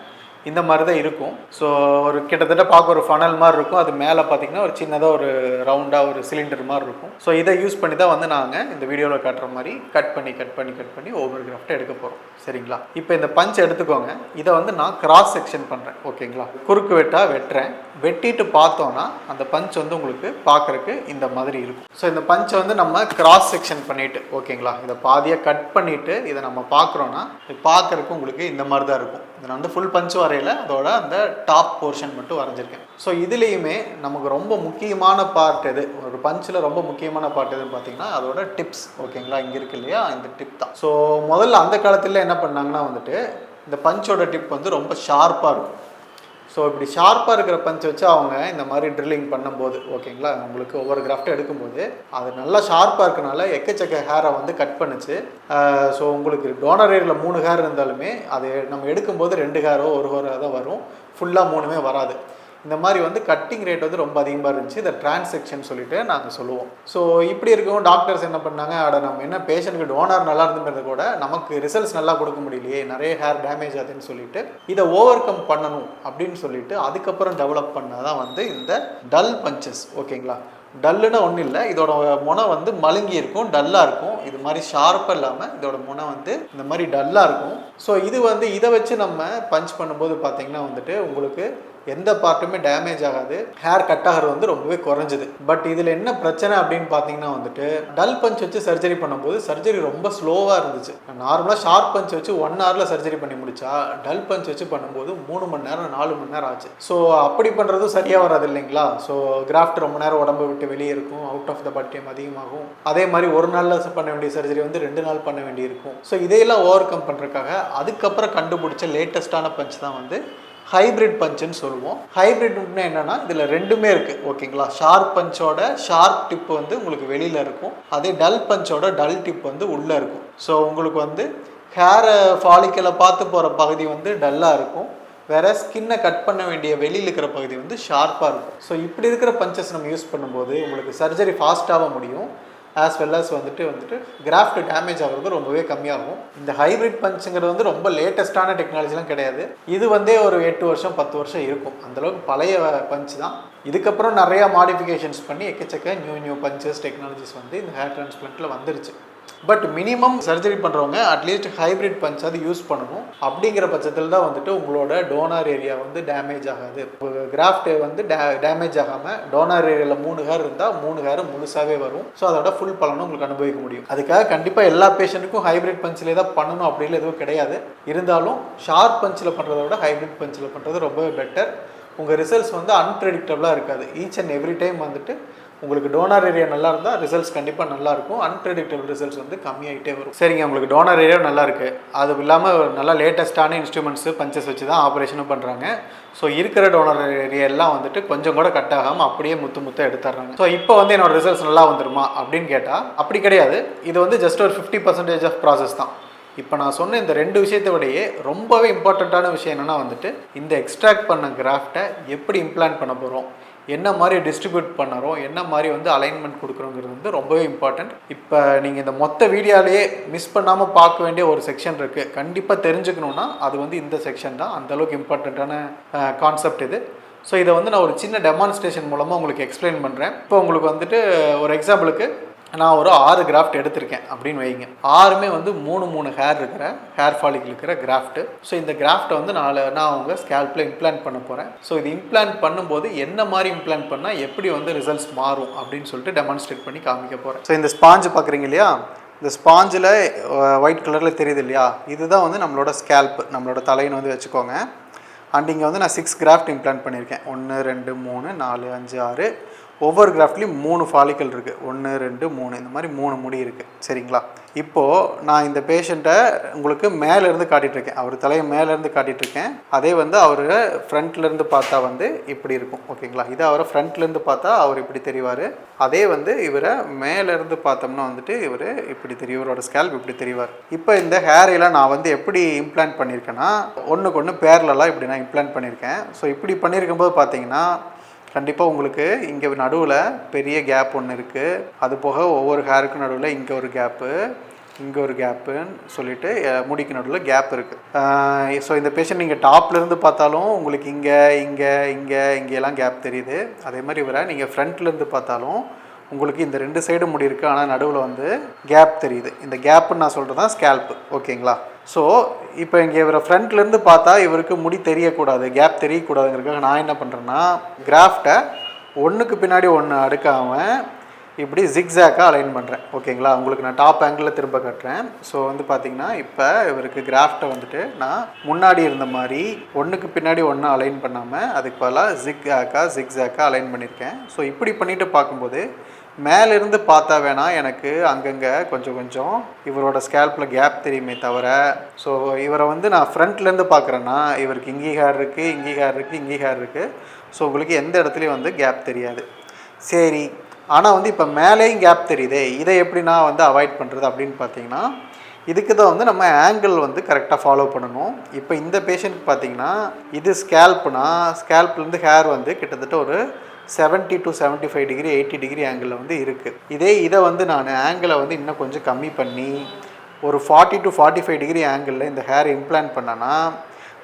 இந்த மாதிரி தான் இருக்கும். ஸோ ஒரு கிட்டத்தட்ட பார்க்க ஒரு ஃபனல் மாதிரி இருக்கும், அது மேலே பார்த்தீங்கன்னா ஒரு சின்னதாக ஒரு ரவுண்டாக ஒரு சிலிண்டர் மாதிரி இருக்கும். ஸோ இதை யூஸ் பண்ணி தான் வந்து நாங்கள் இந்த வீடியோவில் காட்டுற மாதிரி கட் பண்ணி ஒவ்வொரு கிராஃப்ட்டை எடுக்க போகிறோம். சரிங்களா? இப்போ இந்த பஞ்ச் எடுத்துக்கோங்க. இதை வந்து நான் கிராஸ் செக்ஷன் பண்ணுறேன். ஓகேங்களா? குறுக்கு வெட்டாக வெட்டுறேன். வெட்டிட்டு பார்த்தோன்னா அந்த பஞ்ச் வந்து உங்களுக்கு பார்க்குறக்கு இந்த மாதிரி இருக்கும். ஸோ இந்த பஞ்சை வந்து நம்ம கிராஸ் செக்ஷன் பண்ணிவிட்டு, ஓகேங்களா, இதை பாதியாக கட் பண்ணிவிட்டு இதை நம்ம பார்க்குறோன்னா இது பார்க்குறக்கு உங்களுக்கு இந்த மாதிரி தான் இருக்கும். இதை நான் வந்து ஃபுல் பஞ்ச் வரையில் அதோட அந்த டாப் போர்ஷன் மட்டும் வரைஞ்சிருக்கேன். ஸோ இதுலேயுமே நமக்கு ரொம்ப முக்கியமான பார்ட் எது, ஒரு பஞ்சில் ரொம்ப முக்கியமான பார்ட் எதுன்னு பார்த்தீங்கன்னா அதோட டிப்ஸ். ஓகேங்களா? இங்கே இருக்கு இல்லையா, இந்த டிப் தான். ஸோ முதல்ல அந்த காலத்தில் என்ன பண்ணாங்கன்னா வந்துட்டு இந்த பஞ்சோட டிப் வந்து ரொம்ப ஷார்ப்பாக இருக்கும். ஸோ இப்படி ஷார்ப்பாக இருக்கிற பஞ்ச் வச்சு அவங்க இந்த மாதிரி ட்ரில்லிங் பண்ணும்போது, ஓகேங்களா, உங்களுக்கு ஒவ்வொரு கிராஃப்ட்டும் எடுக்கும்போது அது நல்லா ஷார்ப்பாக இருக்கனால எக்கச்சக்க ஹேரை வந்து கட் பண்ணுச்சு. ஸோ உங்களுக்கு டோனர் ஏரியில் 3 ஹேர் இருந்தாலுமே அது நம்ம எடுக்கும்போது 2 ஹேரோ 1 ஹேரோ தான் வரும், ஃபுல்லாக 3மே வராது. இந்த மாதிரி வந்து கட்டிங் ரேட் வந்து ரொம்ப அதிகமாக இருந்துச்சு. இதை டிரான்செக்ஷன் சொல்லிட்டு நாங்கள் சொல்லுவோம். ஸோ இப்படி இருக்கவும் டாக்டர்ஸ் என்ன பண்ணாங்க, நம்ம என்ன பேஷண்ட்டுக்கு டோனர் நல்லா இருந்துங்கிறத கூட நமக்கு ரிசல்ட்ஸ் நல்லா கொடுக்க முடியலையே, நிறைய ஹேர் டேமேஜ் ஆகுதுன்னு சொல்லிட்டு இதை ஓவர் கம் பண்ணணும் அப்படின்னு சொல்லிட்டு அதுக்கப்புறம் டெவலப் பண்ணாதான் வந்து இந்த டல் பஞ்சஸ். ஓகேங்களா? டல்லுன்னு ஒன்றும் இல்லை, இதோட முனை வந்து மழுங்கி இருக்கும், டல்லாக இருக்கும். இது மாதிரி ஷார்ப்பாக இல்லாமல் இதோட முனை வந்து இந்த மாதிரி டல்லாக இருக்கும். ஸோ இது வந்து இதை வச்சு நம்ம பஞ்ச் பண்ணும்போது பார்த்தீங்கன்னா வந்துட்டு உங்களுக்கு எந்த பார்ட்டுமே டேமேஜ் ஆகாது, ஹேர் கட் ஆகிறது வந்து ரொம்பவே குறைஞ்சிது. பட் இதில் என்ன பிரச்சனை அப்படின்னு பார்த்தீங்கன்னா வந்துட்டு டல் பஞ்ச் வச்சு சர்ஜரி பண்ணும்போது சர்ஜரி ரொம்ப ஸ்லோவாக இருந்துச்சு. நார்மலாக ஷார்ப் பஞ்ச் வச்சு 1 ஹவரில் சர்ஜரி பண்ணி முடிச்சா டல் பஞ்ச் வச்சு பண்ணும்போது 3 மணி நேரம் 4 மணி நேரம் ஆச்சு. ஸோ அப்படி பண்ணுறதும் சரியாக வராது இல்லைங்களா? ஸோ கிராஃப்ட் ரொம்ப நேரம் உடம்பை விட்டு வெளியே இருக்கும், அவுட் ஆஃப் த பட்டியம் அதிகமாகும். அதே மாதிரி ஒரு நாளில் பண்ண வேண்டிய சர்ஜரி வந்து 2 நாள் பண்ண வேண்டி இருக்கும். ஸோ இதையெல்லாம் ஓவர் கம் பண்ணுறதுக்காக அதுக்கப்புறம் கண்டுபிடிச்ச லேட்டஸ்டான பஞ்ச் தான் வந்து ஹைப்ரிட் பஞ்சுன்னு சொல்லுவோம். ஹைப்ரிட்னா என்னன்னா இதில் 2மே இருக்குது. ஓகேங்களா? ஷார்ப் பஞ்சோட ஷார்ப் டிப் வந்து உங்களுக்கு வெளியில் இருக்கும், அதே டல் பஞ்சோட டல் டிப் வந்து உள்ளே இருக்கும். ஸோ உங்களுக்கு வந்து ஹேரை ஃபாலிக்கலை பார்த்து போகிற பகுதி வந்து டல்லாக இருக்கும், வேற ஸ்கின்னை கட் பண்ண வேண்டிய வெளியில் இருக்கிற பகுதி வந்து ஷார்ப்பாக இருக்கும். ஸோ இப்படி இருக்கிற பஞ்சஸ் நம்ம யூஸ் பண்ணும்போது உங்களுக்கு சர்ஜரி ஃபாஸ்ட்டாக முடியும், ஆஸ் வெல் அஸ் வந்துட்டு கிராஃப்ட் டேமேஜ் ஆகிறது ரொம்பவே கம்மியாகும். இந்த ஹைப்ரிட் பஞ்சுங்கிறது வந்து ரொம்ப லேட்டஸ்டான டெக்னாலஜிலாம் கிடையாது. இது வந்து ஒரு 8 வருஷம் 10 வருஷம் இருக்கும், அந்தளவுக்கு பழைய பஞ்ச் தான். இதுக்கப்புறம் நிறையா மாடிஃபிகேஷன்ஸ் பண்ணி எக்கச்சக்க நியூ பஞ்சஸ் டெக்னாலஜிஸ் வந்து இந்த ஹேர் டிரான்ஸ்பிளான்ட்டில் வந்துருச்சு. பட் மினிமம் சர்ஜரி பண்ணுறவங்க அட்லீஸ்ட் ஹைப்ரிட் பஞ்ச் அது யூஸ் பண்ணணும். அப்படிங்கிற பட்சத்தில் தான் வந்துட்டு உங்களோட டோனர் ஏரியா வந்து டேமேஜ் ஆகாது. கிராஃப்ட் வந்து டேமேஜ் ஆகாமல் டோனர் ஏரியாவில் 3 ஹேர் இருந்தால் 3 ஹேர் முழுசாகவே வரும். ஸோ அதோட ஃபுல் பலனும் உங்களுக்கு அனுபவிக்க முடியும். அதுக்காக கண்டிப்பாக எல்லா பேஷண்ட்டுக்கும் ஹைப்ரிட் பஞ்சிலே தான் பண்ணணும் அப்படின்னு எதுவும் கிடையாது. இருந்தாலும் ஷார்ப் பஞ்சில் பண்ணுறத விட ஹைப்ரிட் பஞ்சில் பண்ணுறது ரொம்பவே பெட்டர். உங்கள் ரிசல்ட்ஸ் வந்து அன்பிரடிக்டபிளாக இருக்காது. ஈச் அண்ட் எவ்ரி டைம் வந்துட்டு உங்களுக்கு டோனர் ஏரியா நல்லா இருந்தால் ரிசல்ட்ஸ் கண்டிப்பாக நல்லாயிருக்கும், அன்பிரடிக்டபிள் ரிசல்ட்ஸ் வந்து கம்மியாகிட்டே வரும். சரிங்க, உங்களுக்கு டோனர் ஏரியா நல்லா இருக்குது, அது இல்லாமல் நல்லா லேட்டஸ்ட்டான இன்ஸ்ட்ருமெண்ட்ஸு பஞ்சஸ் வச்சு தான் ஆப்ரேஷனும் பண்ணுறாங்க. ஸோ இருக்கிற டோனர் ஏரியாலாம் வந்துட்டு கொஞ்சம் கூட கட் ஆகாமல் அப்படியே முத்த எடுத்துடுறாங்க. ஸோ இப்போ வந்து என்னோடய ரிசல்ட்ஸ் நல்லா வந்துருமா அப்படின்னு கேட்டால் அப்படி கிடையாது. இது வந்து ஜஸ்ட் ஒரு 50% ஆஃப் ப்ராசஸ் தான். இப்போ நான் சொன்ன இந்த 2 விஷயத்தை விடையே ரொம்பவே இம்பார்ட்டண்ட்டான விஷயம் என்னென்னா வந்துட்டு இந்த எக்ஸ்ட்ராக்ட் பண்ண கிராஃப்டை எப்படி இம்ப்ளான்ட் பண்ண போகிறோம், என்ன மாதிரி டிஸ்ட்ரிபியூட் பண்ணுறோம், என்ன மாதிரி வந்து அலைன்மெண்ட் கொடுக்குறோங்கிறது வந்து ரொம்பவே இம்பார்ட்டன்ட். இப்போ நீங்கள் இந்த மொத்த வீடியோலேயே மிஸ் பண்ணாமல் பார்க்க வேண்டிய ஒரு செக்ஷன் இருக்குது, கண்டிப்பாக தெரிஞ்சுக்கணுன்னா அது வந்து இந்த செக்ஷன் தான். அந்தளவுக்கு இம்பார்ட்டண்ட்டான கான்செப்ட் இது. ஸோ இதை வந்து நான் ஒரு சின்ன டெமான்ஸ்ட்ரேஷன் மூலமாக உங்களுக்கு எக்ஸ்பிளைன் பண்ணுறேன். இப்போ உங்களுக்கு வந்துட்டு ஒரு எக்ஸாம்பிளுக்கு நான் ஒரு 6 கிராஃப்ட் எடுத்திருக்கேன் அப்படின்னு வைங்க. 6மே வந்து 3 ஹேர் இருக்கிற ஹேர் ஃபாலிக்கல் இருக்கிற கிராஃப்ட்டு. ஸோ இந்த கிராஃப்ட்டை வந்து நான் அவங்க ஸ்கேல்பில் இம்ப்ளான்ட் பண்ண போகிறேன். ஸோ இது இம்ப்ளான்ட் பண்ணும்போது என்ன மாதிரி இம்ப்ளான்ட் பண்ணால் எப்படி வந்து ரிசல்ட்ஸ் மாறும் அப்படின்னு சொல்லிட்டு டெமான்ஸ்ட்ரேட் பண்ணி காமிக்க போகிறேன். ஸோ இந்த ஸ்பாஞ்சு பார்க்குறீங்க இல்லையா, இந்த ஸ்பாஞ்சில் ஒயிட் கலரில் தெரியுது இல்லையா, இதுதான் வந்து நம்மளோட ஸ்கேல்ப், நம்மளோட தலைன்னு வந்து வச்சுக்கோங்க. அண்ட் இங்கே வந்து நான் 6 கிராஃப்ட் இம்ப்ளான்ட் பண்ணியிருக்கேன். 1 2 3 4 5 6. ஒவ்வொரு கிராஃப்ட்லேயும் 3 ஃபாலிக்கல் இருக்குது. 1 2 3 இந்த மாதிரி 3 முடி இருக்குது. சரிங்களா? இப்போது நான் இந்த பேஷண்ட்டை உங்களுக்கு மேலேருந்து காட்டிகிட்ருக்கேன். அவர் தலையை மேலேருந்து காட்டிகிட்ருக்கேன். அதே வந்து அவர் ஃப்ரண்ட்லேருந்து பார்த்தா வந்து இப்படி இருக்கும். ஓகேங்களா? இதை அவரை ஃப்ரண்ட்லேருந்து பார்த்தா அவர் இப்படி தெரிவார். அதே வந்து இவரை மேலேருந்து பார்த்தோம்னா வந்துட்டு இவர் இப்படி தெரியும். இவரோட ஸ்கேல்ப் இப்படி தெரிவார். இப்போ இந்த ஹேரையெல்லாம் நான் வந்து எப்படி இம்ப்ளான்ட் பண்ணியிருக்கேன்னா, ஒன்றுக்கு ஒன்று பேரலெல்லாம் இப்படி நான் இம்ப்ளான்ட் பண்ணியிருக்கேன். ஸோ இப்படி பண்ணியிருக்கும்போது பார்த்தீங்கன்னா கண்டிப்பாக உங்களுக்கு இங்கே நடுவில் பெரிய கேப் ஒன்று இருக்குது. அது போக ஒவ்வொரு ஹேருக்கும் நடுவில் இங்கே ஒரு கேப்பு, இங்கே ஒரு கேப்புன்னு சொல்லிட்டு முடிக்கு நடுவில் கேப் இருக்குது. ஸோ இந்த பேஷண்ட் நீங்கள் டாப்லேருந்து பார்த்தாலும் உங்களுக்கு இங்கெல்லாம் கேப் தெரியுது. அதே மாதிரி இவரை நீங்கள் ஃப்ரண்ட்லேருந்து பார்த்தாலும் உங்களுக்கு இந்த 2 சைடு முடி இருக்குது, ஆனால் நடுவில் வந்து கேப் தெரியுது. இந்த கேப்புன்னு நான் சொல்கிறது தான் ஸ்கேல்ப்பு. ஓகேங்களா? ஸோ இப்போ இங்கே இவரை ஃப்ரண்ட்லேருந்து பார்த்தா இவருக்கு முடி தெரியக்கூடாது, கேப் தெரியக்கூடாதுங்கிறதுக்காக நான் என்ன பண்ணுறேன்னா, கிராஃப்டை ஒன்றுக்கு பின்னாடி ஒன்று அடுக்காமல் இப்படி ஜிக்ஸாக்காக அலைன் பண்ணுறேன். ஓகேங்களா? உங்களுக்கு நான் டாப் ஆங்கிளில் திரும்ப கட்டுறேன். ஸோ வந்து பார்த்திங்கன்னா இப்போ இவருக்கு கிராஃப்டை வந்துட்டு நான் முன்னாடி இருந்த மாதிரி ஒன்றுக்கு பின்னாடி ஒன்று அலைன் பண்ணாமல் அதுக்கு பதிலாக ஜிக்ஸாக்காக அலைன் பண்ணியிருக்கேன். ஸோ இப்படி பண்ணிவிட்டு பார்க்கும்போது மேலேருந்து பார்த்தா வேணால் எனக்கு அங்கங்கே கொஞ்சம் இவரோட ஸ்கேல்பில் கேப் தெரியுமே தவிர, ஸோ இவரை வந்து நான் ஃப்ரண்ட்லேருந்து பார்க்குறேன்னா இவருக்கு இங்கே ஹேர் இருக்குது, இங்கே ஹேர் இருக்குது. ஸோ உங்களுக்கு எந்த இடத்துலையும் வந்து கேப் தெரியாது. சரி, ஆனால் வந்து இப்போ மேலேயும் கேப் தெரியுதே, இதை எப்படி நான் வந்து அவாய்ட் பண்ணுறது அப்படின்னு பார்த்தீங்கன்னா, இதுக்கு தான் வந்து நம்ம ஆங்கிள் வந்து கரெக்டாக ஃபாலோ பண்ணணும். இப்போ இந்த பேஷண்ட்டுக்கு பார்த்தீங்கன்னா இது ஸ்கேல்ப்லேருந்து ஹேர் வந்து கிட்டத்தட்ட ஒரு 70 to 75 டிகிரி 80 டிகிரி ஆங்கிளில் வந்து இருக்குது. இதை வந்து நான் ஆங்கிளை வந்து இன்னும் கொஞ்சம் கம்மி பண்ணி ஒரு 40 to 45 டிகிரி ஆங்கிளில் இந்த ஹேர் இம்ப்ளான்ட் பண்ணனா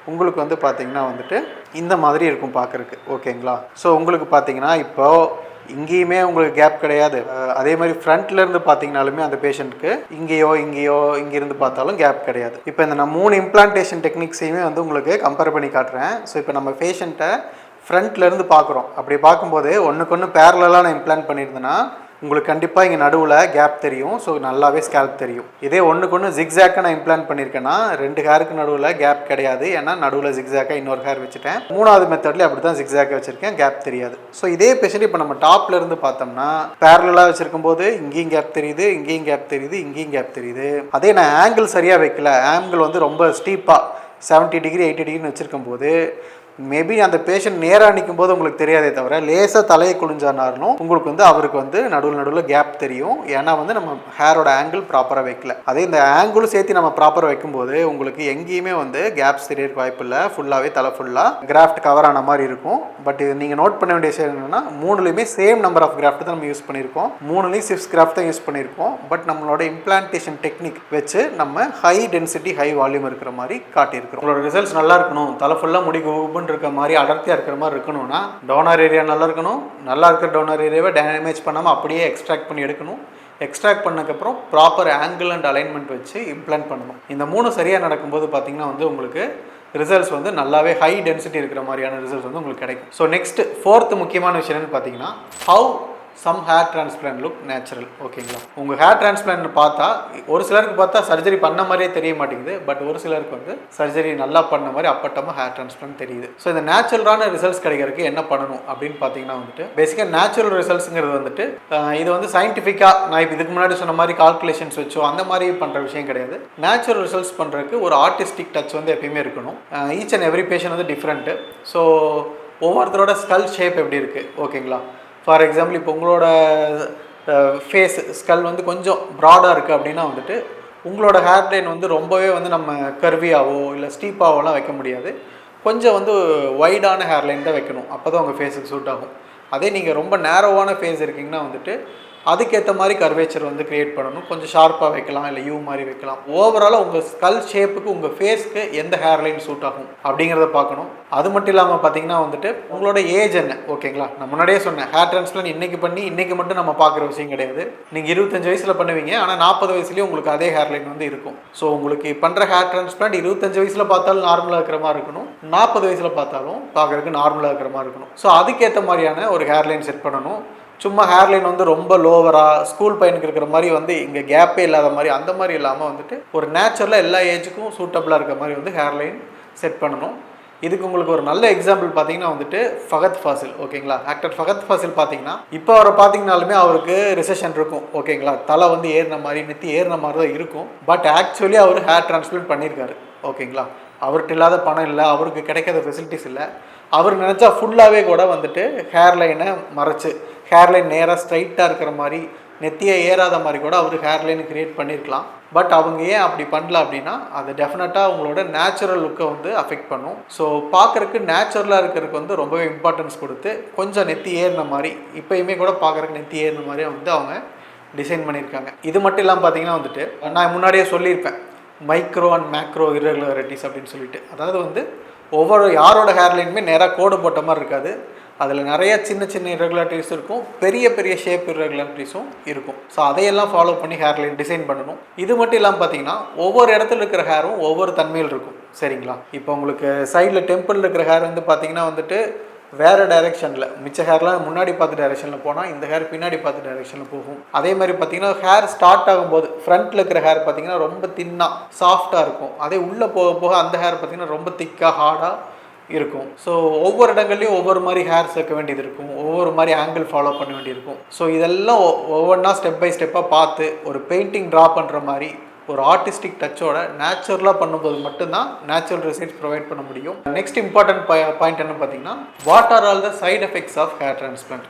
உங்களுக்கு வந்து பார்த்திங்கன்னா வந்துட்டு இந்த மாதிரி இருக்கும் பார்க்குறக்கு. ஓகேங்களா? ஸோ உங்களுக்கு பார்த்திங்கன்னா இப்போது இங்கேயுமே உங்களுக்கு கேப் கிடையாது. அதே மாதிரி ஃப்ரண்ட்லேருந்து பார்த்தீங்கனாலுமே அந்த பேஷண்ட்டுக்கு இங்கேயோ இங்கேருந்து பார்த்தாலும் கேப் கிடையாது. இப்போ இந்த நான் 3 இம்ப்ளான்டேஷன் டெக்னிக்ஸையுமே வந்து உங்களுக்கு கம்பேர் பண்ணி காட்டுறேன். ஸோ இப்போ நம்ம பேஷண்ட்டை ஃப்ரண்ட்லேருந்து பார்க்குறோம். அப்படி பார்க்கும்போது ஒன்றுக்கு ஒன்று பேரலாக நான் இம்ப்ளான்ட் பண்ணியிருந்தேன்னா உங்களுக்கு கண்டிப்பாக இங்கே நடுவில் கேப் தெரியும். ஸோ நல்லாவே ஸ்கேல்ப் தெரியும். இதே ஒன்றுக்கு ஒன்று ஜிக்ஸாக்காக நான் இம்ப்ளான்ட் பண்ணியிருக்கேன்னா 2 ஹேருக்கு நடுவில் கேப் கிடையாது. ஏன்னா நடுவில் ஜிக்ஸாக்காக இன்னொரு ஹேர் வச்சுட்டேன். 3வது மெத்தட்லேயே அப்படி தான் ஜிக்ஸாக்காக வச்சுருக்கேன், கேப் தெரியாது. ஸோ இதே பேஷண்ட் இப்போ நம்ம டாப்ல இருந்து பார்த்தோம்னா பேரலாக வச்சுருக்கும் போது இங்கேயும் கேப் தெரியுது, இங்கேயும் கேப் தெரியுது. அதே நான் ஆங்கிள் சரியாக வைக்கல, ஆங்கிள் வந்து ரொம்ப ஸ்டீப்பாக 70 டிகிரி 80 டிகிரின்னு வச்சுருக்கும் போது மேபி அந்த பேஷண்ட் நேராக நிற்கும் போது உங்களுக்கு தெரியாதே தவிர லேசாக தலையை குளிஞ்சானாலும் உங்களுக்கு வந்து அவருக்கு வந்து நடுவில் கேப் தெரியும். ஏன்னா வந்து நம்ம ஹேரோட ஆங்கிள் ப்ராப்பராக வைக்கல. அதே இந்த ஆங்கிளும் சேர்த்து நம்ம ப்ராப்பராக வைக்கும்போது உங்களுக்கு எங்கேயுமே வந்து கேப்ஸ் தெரியறதுக்கு வாய்ப்பு இல்லை. ஃபுல்லாகவே தலை ஃபுல்லாக கிராஃப்ட் கவர் ஆன மாதிரி இருக்கும். பட் இது நீங்கள் நோட் பண்ண வேண்டிய விஷயம் என்னென்னா 3லையுமே சேம் நம்பர் ஆஃப் கிராஃப்ட் தான் நம்ம யூஸ் பண்ணியிருக்கோம். 3லையும் 6 கிராஃப்ட் தான் யூஸ் பண்ணியிருக்கோம். பட் நம்மளோட இம்ப்ளான்டேஷன் டெக்னிக் வச்சு நம்ம ஹை டென்சிட்டி ஹை வால்யூம் இருக்கிற மாதிரி காட்டியிருக்கிறோம். உங்களோட ரிசல்ட்ஸ் நல்லா இருக்கணும், தலை ஃபுல்லாக முடி இருக்க மாதிரி அடர்த்தியாக இருக்கிற மாதிரி இருக்கணும்னா டோனர் ஏரியா நல்லா இருக்கணும். நல்லா இருக்கிற டோனர் ஏரியாவை டேமேஜ் பண்ணாமல் அப்படியே எக்ஸ்ட்ராக்ட் பண்ணி எடுக்கணும். எக்ஸ்ட்ராக்ட் பண்ணதுக்கப்புறம் ப்ராப்பர் ஆங்கிள் அண்ட் அலைன்மெண்ட் வச்சு இம்ப்ளான்ட் பண்ணணும். இந்த 3 சரியாக நடக்கும்போது பார்த்தீங்கன்னா வந்து உங்களுக்கு ரிசல்ட்ஸ் வந்து நல்லாவே ஹை டென்சிட்டி இருக்கிற மாதிரியான ரிசல்ட்ஸ் வந்து உங்களுக்கு கிடைக்கும். ஸோ நெக்ஸ்ட் 4th முக்கியமான விஷயம் என்னன்னு பார்த்தீங்கன்னா, how some hair transplant look natural. ஓகேங்களா? உங்கள் ஹேர் டிரான்ஸ்பிளான்ட் பார்த்தா ஒரு சிலருக்கு பார்த்தா சர்ஜரி பண்ண மாதிரியே தெரிய மாட்டேங்குது. பட் ஒரு சிலருக்கு வந்து சர்ஜரி நல்லா பண்ண மாதிரி அப்பட்டமாக ஹேர் டிரான்ஸ்பிளான்ட் தெரியுது. ஸோ இந்த நேச்சுரலான ரிசல்ட்ஸ் கிடைக்கிறதுக்கு என்ன பண்ணணும் அப்படின்னு பார்த்தீங்கன்னா வந்துட்டு பேசிக்காக நேச்சுரல் ரிசல்ட்ஸுங்கிறது வந்துட்டு இது வந்து சயின்டிஃபிக்காக நான் இப்போ இதுக்கு முன்னாடி சொன்ன மாதிரி கால்குலேஷன்ஸ் வச்சோ அந்த மாதிரி பண்ணுற விஷயம் கிடையாது. நேச்சுரல் ரிசல்ட்ஸ் பண்ணுறதுக்கு ஒரு ஆர்டிஸ்டிக் டச் வந்து எப்பயுமே இருக்கணும். ஈச் அண்ட் எவ்ரி பேஷண்ட் வந்து டிஃப்ரெண்ட்டு. ஸோ ஒவ்வொருத்தரோட ஸ்கல் ஷேப் எப்படி இருக்குது. ஓகேங்களா? ஃபார் எக்ஸாம்பிள் இப்போ உங்களோட ஃபேஸ் ஸ்கல் வந்து கொஞ்சம் ப்ராடாக இருக்குது அப்படின்னா வந்துட்டு உங்களோட ஹேர் லைன் வந்து ரொம்பவே வந்து நம்ம கர்வியாவோ இல்லை ஸ்டீப்பாவோலாம் வைக்க முடியாது. கொஞ்சம் வந்து வைடான ஹேர் லைன் தான் வைக்கணும். அப்போ தான் உங்கள் ஃபேஸுக்கு சூட் ஆகும். அதே நீங்கள் ரொம்ப நேரோவான ஃபேஸ் இருக்கீங்கன்னா வந்துட்டு அதுக்கேற்ற மாதிரி கர்வேச்சர் வந்து க்ரியேட் பண்ணணும். கொஞ்சம் ஷார்ப்பாக வைக்கலாம், இல்லை யூ மாதிரி வைக்கலாம். ஓவராலாக உங்கள் ஸ்கல் ஷேப்புக்கு உங்கள் ஃபேஸ்க்கு எந்த ஹேர் லைன் சூட் ஆகும் அப்படிங்கிறத பார்க்கணும். அது மட்டும் இல்லாமல் பார்த்தீங்கன்னா வந்துட்டு உங்களோட ஏஜ் என்ன. ஓகேங்களா? நான் முன்னாடியே சொன்னேன், ஹேர் டிரான்ஸ்பிளான்ட் இன்றைக்கி பண்ணி இன்றைக்கி மட்டும் நம்ம பார்க்குற விஷயம் கிடையாது. நீங்கள் 25 வயசில் பண்ணுவீங்க, ஆனால் 40 வயசுலேயும் உங்களுக்கு அதே ஹேர் லைன் வந்து இருக்கும். ஸோ உங்களுக்கு பண்ணுற ஹேர் டிரான்ஸ்பிளான்ட் 25 வயசில் பார்த்தாலும் நார்மலாக இருக்கிற மாதிரி இருக்கணும், 40 வயசில் பார்த்தாலும் பார்க்குறதுக்கு நார்மலாக இருக்கிற மாதிரி இருக்கணும். ஸோ அதுக்கேற்ற மாதிரியான ஒரு ஹேர் லைன் செட் பண்ணணும். சும்மா ஹேர்லைன் வந்து ரொம்ப லோவராக ஸ்கூல் பையனுக்கு இருக்கிற மாதிரி வந்து இங்கே கேப்பே இல்லாத மாதிரி அந்த மாதிரி இல்லாமல் வந்துட்டு ஒரு நேச்சுரலாக எல்லா ஏஜுக்கும் சூட்டபிளாக இருக்கிற மாதிரி வந்து ஹேர்லைன் செட் பண்ணணும். இதுக்கு உங்களுக்கு ஒரு நல்ல எக்ஸாம்பிள் பார்த்தீங்கன்னா வந்துட்டு ஃபகத் ஃபாசில், ஓகேங்களா. ஆக்டர் ஃபகத் ஃபாசில் பார்த்தீங்கன்னா இப்போ அவரை பார்த்தீங்கனாலுமே அவருக்கு ரிசெஷன் இருக்கும், ஓகேங்களா. தலை வந்து ஏறின மாதிரி நெத்தி ஏறின மாதிரி தான் இருக்கும். பட் ஆக்சுவலி அவர் ஹேர் டிரான்ஸ்பிளான்ட் பண்ணியிருக்காரு, ஓகேங்களா. அவர்கிட்ட இல்லாத பணம் இல்லை, அவருக்கு கிடைக்காத ஃபெசிலிட்டிஸ் இல்லை. அவர் நினச்சா ஃபுல்லாகவே கூட வந்துட்டு ஹேர்லைனை மறைச்சு ஹேர்லைன் நேராக ஸ்ட்ரைட்டாக இருக்கிற மாதிரி நெத்தியை ஏறாத மாதிரி கூட அவர் ஹேர்லைன் கிரியேட் பண்ணியிருக்கலாம். பட் அவங்க ஏன் அப்படி பண்ணல அப்படின்னா அது டெஃபினட்டாக அவங்களோட நேச்சுரல் லுக்கை வந்து அஃபெக்ட் பண்ணும். ஸோ பார்க்குறக்கு நேச்சுரலாக இருக்கிறதுக்கு வந்து ரொம்பவே இம்பார்ட்டன்ஸ் கொடுத்து கொஞ்சம் நெத்தி ஏறின மாதிரி இப்போயுமே கூட பார்க்குறக்கு நெத்தி ஏறின மாதிரி வந்து அவங்க டிசைன் பண்ணியிருக்காங்க. இது மட்டும் இல்லாமல் பார்த்தீங்கன்னா வந்துட்டு நான் முன்னாடியே சொல்லியிருப்பேன் மைக்ரோ அண்ட் மேக்ரோ இர்ரெகுலாரிட்டிஸ் அப்படின்னு சொல்லிட்டு. அதாவது வந்து ஒவ்வொரு யாரோட ஹேர்லைனுமே நேராக கோடு போட்ட மாதிரி இருக்காது. அதில் நிறைய சின்ன சின்ன இர்ரெகுலாரிட்டிஸ் இருக்கும், பெரிய பெரிய ஷேப் இர்ரெகுலாரிட்டிஸும் இருக்கும். ஸோ அதையெல்லாம் ஃபாலோ பண்ணி ஹேர்லைன் டிசைன் பண்ணணும். இது மட்டும் இல்லாமல் பார்த்தீங்கன்னா ஒவ்வொரு இடத்துல இருக்கிற ஹேரும் ஒவ்வொரு தன்மையில் இருக்கும், சரிங்களா. இப்போ உங்களுக்கு சைடில் டெம்பிள் இருக்கிற ஹேர் வந்து பார்த்தீங்கன்னா வந்துட்டு வேறு டைரெக்ஷனில், மிச்ச ஹேர்லாம் முன்னாடி பார்த்து டைரெக்ஷனில் போனால் இந்த ஹேர் பின்னாடி பார்த்து டைரெக்ஷனில் போகும். அதே மாதிரி பார்த்தீங்கன்னா ஹேர் ஸ்டார்ட் ஆகும்போது ஃப்ரண்ட்டில் இருக்கிற ஹேர் பார்த்தீங்கன்னா ரொம்ப தின்னாக சாஃப்டாக இருக்கும். அதே உள்ளே போக போக அந்த ஹேர் பார்த்தீங்கன்னா ரொம்ப திக்காக ஹார்டாக இருக்கும். ஸோ ஒவ்வொரு இடங்கள்லையும் ஒவ்வொரு மாதிரி ஹேர் சேர்க்க வேண்டியது இருக்கும், ஒவ்வொரு மாதிரி ஆங்கிள் ஃபாலோ பண்ண வேண்டியிருக்கும். ஸோ இதெல்லாம் ஒவ்வொன்றா ஸ்டெப் பை ஸ்டெப்பாக பார்த்து ஒரு பெயிண்டிங் ட்ரா பண்ணுற மாதிரி ஒரு ஆர்டிஸ்டிக் டச்சோட நேச்சுரலாக பண்ணும்போது மட்டும்தான் நேச்சுரல் ரிசல்ட்ஸ் ப்ரொவைட் பண்ண முடியும். நெக்ஸ்ட் இம்பார்ட்டன்ட் பாயிண்ட் என்ன பார்த்தீங்கன்னா what are all the side effects of hair transplant,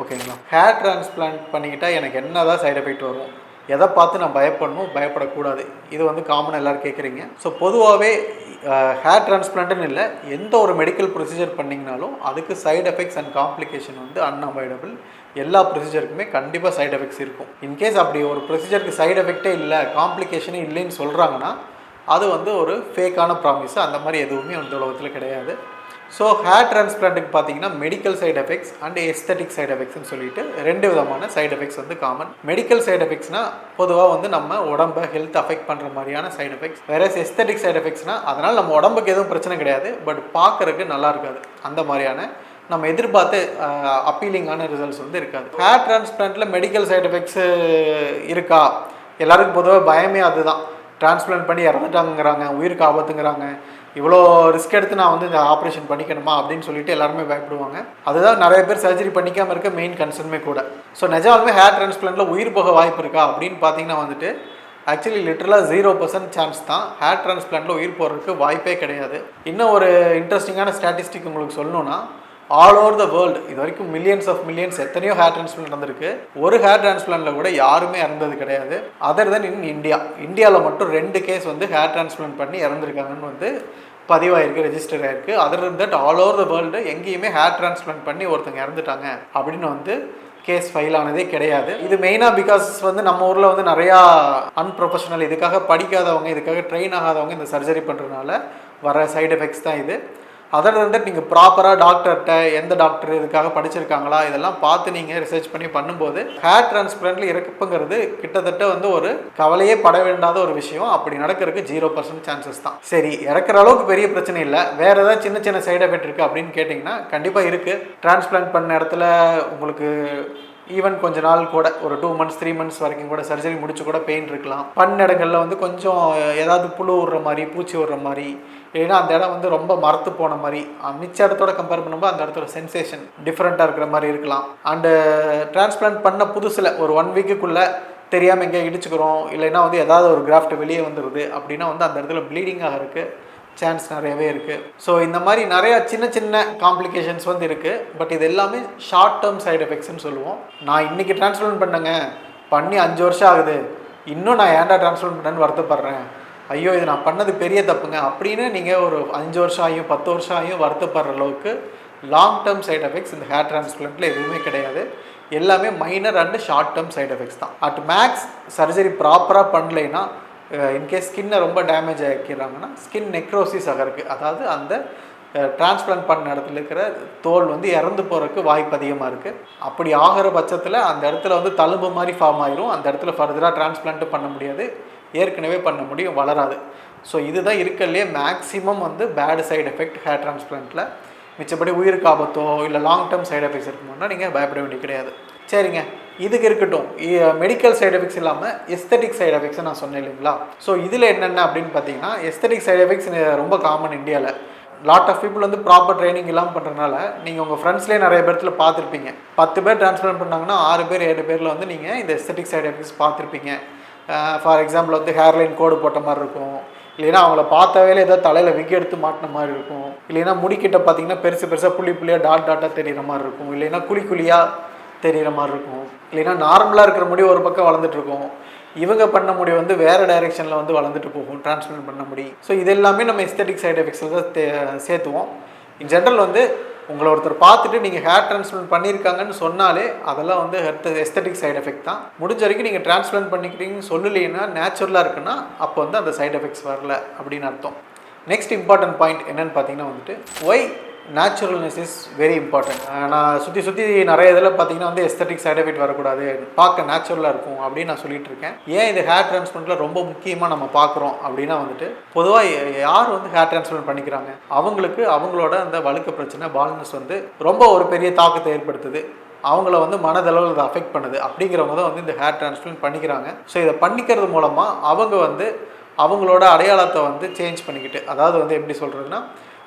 ஓகேங்களா. ஹேர் டிரான்ஸ்பிளான்ட் பண்ணிக்கிட்டால் எனக்கு என்ன தான் சைட் எஃபெக்ட் வரும், எதை பார்த்து நான் பயப்படணும் பயப்படக்கூடாது, இது வந்து காமனாக எல்லோரும் கேட்குறீங்க. ஸோ பொதுவாகவே ஹேர் டிரான்ஸ்பிளான்ட்டுன்னு இல்லை, எந்த ஒரு மெடிக்கல் ப்ரொசீஜர் பண்ணிங்கனாலும் அதுக்கு சைட் எஃபெக்ட்ஸ் அண்ட் காம்ப்ளிகேஷன் வந்து அன்அவாய்டபிள். எல்லா ப்ரொசீஜருக்குமே கண்டிப்பாக சைட் எஃபெக்ட்ஸ் இருக்கும். இன்கேஸ் அப்படி ஒரு ப்ரொசீஜருக்கு சைட் எஃபெக்டே இல்லை, காம்ப்ளிகேஷனே இல்லைன்னு சொல்கிறாங்கன்னா அது வந்து ஒரு ஃபேக்கான ப்ராமிஸ். அந்த மாதிரி எதுவுமே அந்த உலகத்தில் கிடையாது. ஸோ ஹேர் டிரான்ஸ்பிளான்ட்டுக்கு பார்த்தீங்கன்னா medical side effects and aesthetic side எஃபெக்ட்ஸ்னு சொல்லிட்டு ரெண்டு விதமான சைட் எஃபெக்ட்ஸ் வந்து காமன். மெடிக்கல் சைட் எஃபெக்ட்ஸ்னால் பொதுவாக வந்து நம்ம உடம்பை ஹெல்த் அஃபெக்ட் பண்ணுற மாதிரியான சைட் எஃபெக்ட்ஸ். வேற எஸ்தட்டிக் சைட் எஃபெக்ட்ஸ்னால் அதனால் நம்ம உடம்புக்கு எதுவும் பிரச்சனை கிடையாது, பட் பார்க்குறதுக்கு நல்லா இருக்காது, அந்த மாதிரியான நம்ம எதிர்பார்த்து அப்பீலிங்கான ரிசல்ட்ஸ் வந்து இருக்காது. ஹேர் டிரான்ஸ்பிளான்ட்டில் மெடிக்கல் சைட் எஃபெக்ட்ஸு இருக்கா, எல்லாருக்கும் பொதுவாக பயமே அதுதான். டிரான்ஸ்பிளான்ட் பண்ணி இறந்துட்டாங்கிறாங்க, உயிருக்கு ஆபத்துங்கிறாங்க, இவ்வளோ ரிஸ்க் எடுத்து நான் வந்து இந்த ஆப்ரேஷன் பண்ணிக்கணுமா அப்படின்னு சொல்லிட்டு எல்லாருமே பயப்படுவாங்க. அதுதான் நிறைய பேர் சர்ஜரி பண்ணிக்காமல் இருக்க மெயின் கன்சர்னுமே கூட. ஸோ நிஜமாலுமே ஹேர் டிரான்ஸ்பிளான்ட்டில் உயிர் போக வாய்ப்பு இருக்கா அப்படின்னு பார்த்தீங்கன்னா வந்துட்டு ஆக்சுவலி லிட்டரலாக 0% சான்ஸ் தான். ஹேர் டிரான்ஸ்பிளான்ட்டில் உயிர் போகிறதுக்கு வாய்ப்பே கிடையாது. இன்னும் ஒரு இன்ட்ரெஸ்டிங்கான ஸ்டாட்டிஸ்டிக் உங்களுக்கு சொல்லணும்னா ஆல் ஓவர் த வேர்ல்டு இது வரைக்கும் மில்லியன்ஸ் எத்தனையோ ஹேர் டிரான்ஸ்பிளான்ட் நடந்திருக்கு. ஒரு ஹேர் டிரான்ஸ்பிளான்ட்டில் கூட யாருமே இறந்தது கிடையாது. அதர் தென் இன் இந்தியாவில் மட்டும் 2 கேஸ் வந்து ஹேர் டிரான்ஸ்பிளான்ட் பண்ணி இறந்துருக்காங்கன்னு வந்து பதிவாயிருக்கு, ரெஜிஸ்டர் ஆயிருக்கு. Other that all over the world எங்கேயுமே ஹேர் டிரான்ஸ்பிளான்ட் பண்ணி ஒருத்தங்க இறந்துட்டாங்க அப்படின்னு வந்து கேஸ் ஃபைல் ஆனதே கிடையாது. இது மெயினாக பிகாஸ் வந்து நம்ம ஊரில் வந்து நிறையா அன்ப்ரொஃபஷனல், இதுக்காக படிக்காதவங்க, இதுக்காக ட்ரெயின் ஆகாதவங்க இந்த சர்ஜரி பண்ணுறதுனால வர சைடு எஃபெக்ட்ஸ் தான் இது. அதர் வந்துட்டு நீங்கள் ப்ராப்பராக டாக்டர்கிட்ட எந்த டாக்டர் இதுக்காக படிச்சிருக்காங்களா இதெல்லாம் பார்த்து நீங்கள் ரிசர்ச் பண்ணி பண்ணும்போது ஹேர் டிரான்ஸ்பிளான்ட்ல இறப்புங்கிறது கிட்டத்தட்ட வந்து ஒரு கவலையே பட வேண்டாத ஒரு விஷயம். அப்படி நடக்கிறதுக்கு 0% சான்சஸ் தான். சரி, இறக்குற அளவுக்கு பெரிய பிரச்சனை இல்லை, வேறு ஏதாவது சின்ன சின்ன சைடு எஃபெக்ட் இருக்குது அப்படின்னு கேட்டிங்கன்னா கண்டிப்பாக இருக்குது. டிரான்ஸ்பிளான்ட் பண்ண இடத்துல உங்களுக்கு ஈவன் கொஞ்ச நாள் கூட ஒரு 2 months 3 months வரைக்கும் கூட சர்ஜரி முடிச்சு கூட பெயின் இருக்கலாம். பண்ண இடங்களில் வந்து கொஞ்சம் ஏதாவது புழு விடுற மாதிரி, பூச்சி விடுற மாதிரி, ஏன்னா அந்த இடம் வந்து ரொம்ப மரத்து போன மாதிரி, மிச்ச இடத்தோட கம்பேர் பண்ணும்போது அந்த இடத்தோட சென்சேஷன் டிஃப்ரெண்ட்டாக இருக்கிற மாதிரி இருக்கலாம். அண்டு டிரான்ஸ்பிளான்ட் பண்ண புதுசில் ஒரு 1 weekக்குள்ளே தெரியாமல் எங்கேயா இடிச்சுக்கிறோம், இல்லைன்னா வந்து ஏதாவது ஒரு கிராஃப்ட் வெளியே வந்துடுது அப்படின்னா வந்து அந்த இடத்துல ப்ளீடிங் ஆகிறதுக்கு சான்ஸ் நிறையவே இருக்குது. ஸோ இந்த மாதிரி நிறையா சின்ன சின்ன காம்ப்ளிகேஷன்ஸ் வந்து இருக்குது. பட் இது எல்லாமே ஷார்ட் டேர்ம் சைடு எஃபெக்ட்ஸ்னு சொல்லுவோம். நான் இன்றைக்கி டிரான்ஸ்பிளான்ட் பண்ணேங்க, பண்ணி 5 வருஷம் ஆகுது, இன்னும் நான் ஏன்டா டிரான்ஸ்பிளான்ட் பண்ணேன்னு வருத்தப்படுறேன், ஐயோ இது நான் பண்ணது பெரிய தப்புங்க அப்படின்னு நீங்கள் ஒரு 5 வருஷம் ஆகியும் 10 வருஷம் ஆகியும் வருத்தப்படுற அளவுக்கு லாங் டேர்ம் சைடு எஃபெக்ட்ஸ் இந்த ஹேர் டிரான்ஸ்பிளான்ட்டில் எதுவுமே கிடையாது. எல்லாமே minor and short term side effects தான். அட் மேக்ஸ் சர்ஜரி ப்ராப்பராக பண்ணலைன்னா இன்கேஸ் ஸ்கின்னை ரொம்ப டேமேஜ் ஆக்கிடுறாங்கன்னா ஸ்கின் நெக்ரோசிஸ் ஆகிறதுக்கு, அதாவது அந்த டிரான்ஸ்பிளான்ட் பண்ண இடத்துல இருக்கிற தோல் வந்து இறந்து போகிறதுக்கு வாய்ப்பு அதிகமாக இருக்குது. அப்படி ஆகிற பட்சத்தில் அந்த இடத்துல வந்து தழும்பு மாதிரி ஃபார்ம் ஆகிரும். அந்த இடத்துல ஃபர்தராக டிரான்ஸ்பிளான்ட்டு பண்ண முடியாது, ஏற்கனவே பண்ண முடியும், வளராது. ஸோ இதுதான் இருக்கலையே மேக்ஸிமம் வந்து பேட் சைடு எஃபெக்ட் ஹேர் டிரான்ஸ்பிளான்ட்டில். மிச்சப்படி உயிருக்கு ஆபத்தோ இல்லை லாங் டேர்ம் சைடு எஃபெக்ட்ஸ் இருக்கும்போதுனா நீங்கள் பயப்பட வேண்டிய கிடையாது. சரிங்க, இதுக்கு இருக்கட்டும். மெடிக்கல் சைடு எஃபெக்ட்ஸ் இல்லாமல் எஸ்தெட்டிக் சைடு எஃபெக்ட்ஸ் நான் சொன்னேன் இல்லைங்களா? ஸோ இதில் என்னென்ன அப்படின்னு பார்த்தீங்கன்னா, எஸ்தெட்டிக் சைடு எஃபெக்ட்ஸ் ரொம்ப காமன் இந்தியாவில். லாட் ஆஃப் பீப்புள் வந்து ப்ராப்பர் ட்ரைனிங் இல்லாமல் பண்ணுறதுனால நீங்கள் உங்கள் ஃப்ரெண்ட்ஸ்லேயே நிறைய பேர்த்துல பார்த்துருப்பீங்க. 10 பேர் டிரான்ஸ்பிளான்ட் பண்ணாங்கன்னா 6 பேர் 7 பேரில் வந்து நீங்கள் இந்த எஸ்தெட்டிக் சைடு எஃபெக்ட்ஸ் பார்த்துருப்பீங்க. ஃபார் எக்ஸாம்பிள் வந்து ஹேர்லைன் கோடு போட்ட மாதிரி இருக்கும், இல்லைன்னா அவங்கள பார்த்தாவே ஏதோ தலையில் விக்கி எடுத்து மாட்டின மாதிரி இருக்கும், இல்லைன்னா முடிக்கிட்ட பார்த்தீங்கன்னா பெருசு பெருசாக புள்ளியாக டாட்டாக தெரிகிற மாதிரி இருக்கும், இல்லைன்னா குழியாக தெரிகிற மாதிரி இருக்கும், இல்லைன்னா நார்மலாக இருக்கிற முடி ஒரு பக்கம் வளர்ந்துட்டு இருக்கும், இவங்க பண்ண முடி வந்து வேறு டைரெக்ஷனில் வந்து வளர்ந்துட்டு போகும் ட்ரான்ஸ்பிளான்ட் பண்ண முடி. ஸோ இது எல்லாமே நம்ம எஸ்தெட்டிக் சைடு எஃபெக்ட்ஸில் தான் சேர்த்துவோம். இன் ஜென்ரல் வந்து உங்களை ஒருத்தர் பார்த்துட்டு நீங்கள் ஹேர் டிரான்ஸ்பிளான்ட் பண்ணியிருக்காங்கன்னு சொன்னாலே அதெல்லாம் வந்து எஸ்தெட்டிக் சைடு எஃபெக்ட் தான். முடிஞ்ச வரைக்கும் நீங்கள் டிரான்ஸ்பிளான்ட் பண்ணிக்கிறீங்கன்னு சொல்லலைன்னா, நேச்சுரலாக இருக்குன்னா அப்போ வந்து அந்த சைடு எஃபெக்ட்ஸ் வரல அப்படின்னு அர்த்தம். நெக்ஸ்ட் இம்பார்ட்டன்ட் பாயிண்ட் என்னென்னு பார்த்தீங்கன்னா வந்துட்டு, Y naturalness is very important. நான் சுற்றி நிறைய இதில் பார்த்தீங்கன்னா வந்து எஸ்தெட்டிக் சைடு எஃபெக்ட் வரக்கூடாது, பார்க்க நேச்சுரலாக இருக்கும் அப்படின்னு நான் சொல்லிட்டு இருக்கேன். ஏன் இது ஹேர் டிரான்ஸ்பிளான்ட்டில் ரொம்ப முக்கியமாக நம்ம பார்க்குறோம் அப்படின்னா வந்துட்டு, பொதுவாக யார் வந்து ஹேர் டிரான்ஸ்பிளான்ட் பண்ணிக்கிறாங்க அவங்களுக்கு அவங்களோட அந்த வழுக்க பிரச்சனை, பால்னஸ் வந்து ரொம்ப ஒரு பெரிய தாக்கத்தை ஏற்படுத்துது, அவங்கள வந்து மனதளவில் அதை அஃபெக்ட் பண்ணுது. அப்படிங்கிறவங்க தான் வந்து இந்த ஹேர் டிரான்ஸ்பிளான்ட் பண்ணிக்கிறாங்க. ஸோ இதை பண்ணிக்கிறது மூலமாக அவங்க வந்து அவங்களோட அடையாளத்தை வந்து சேஞ்ச் பண்ணிக்கிட்டு, அதாவது வந்து எப்படி சொல்கிறதுனா,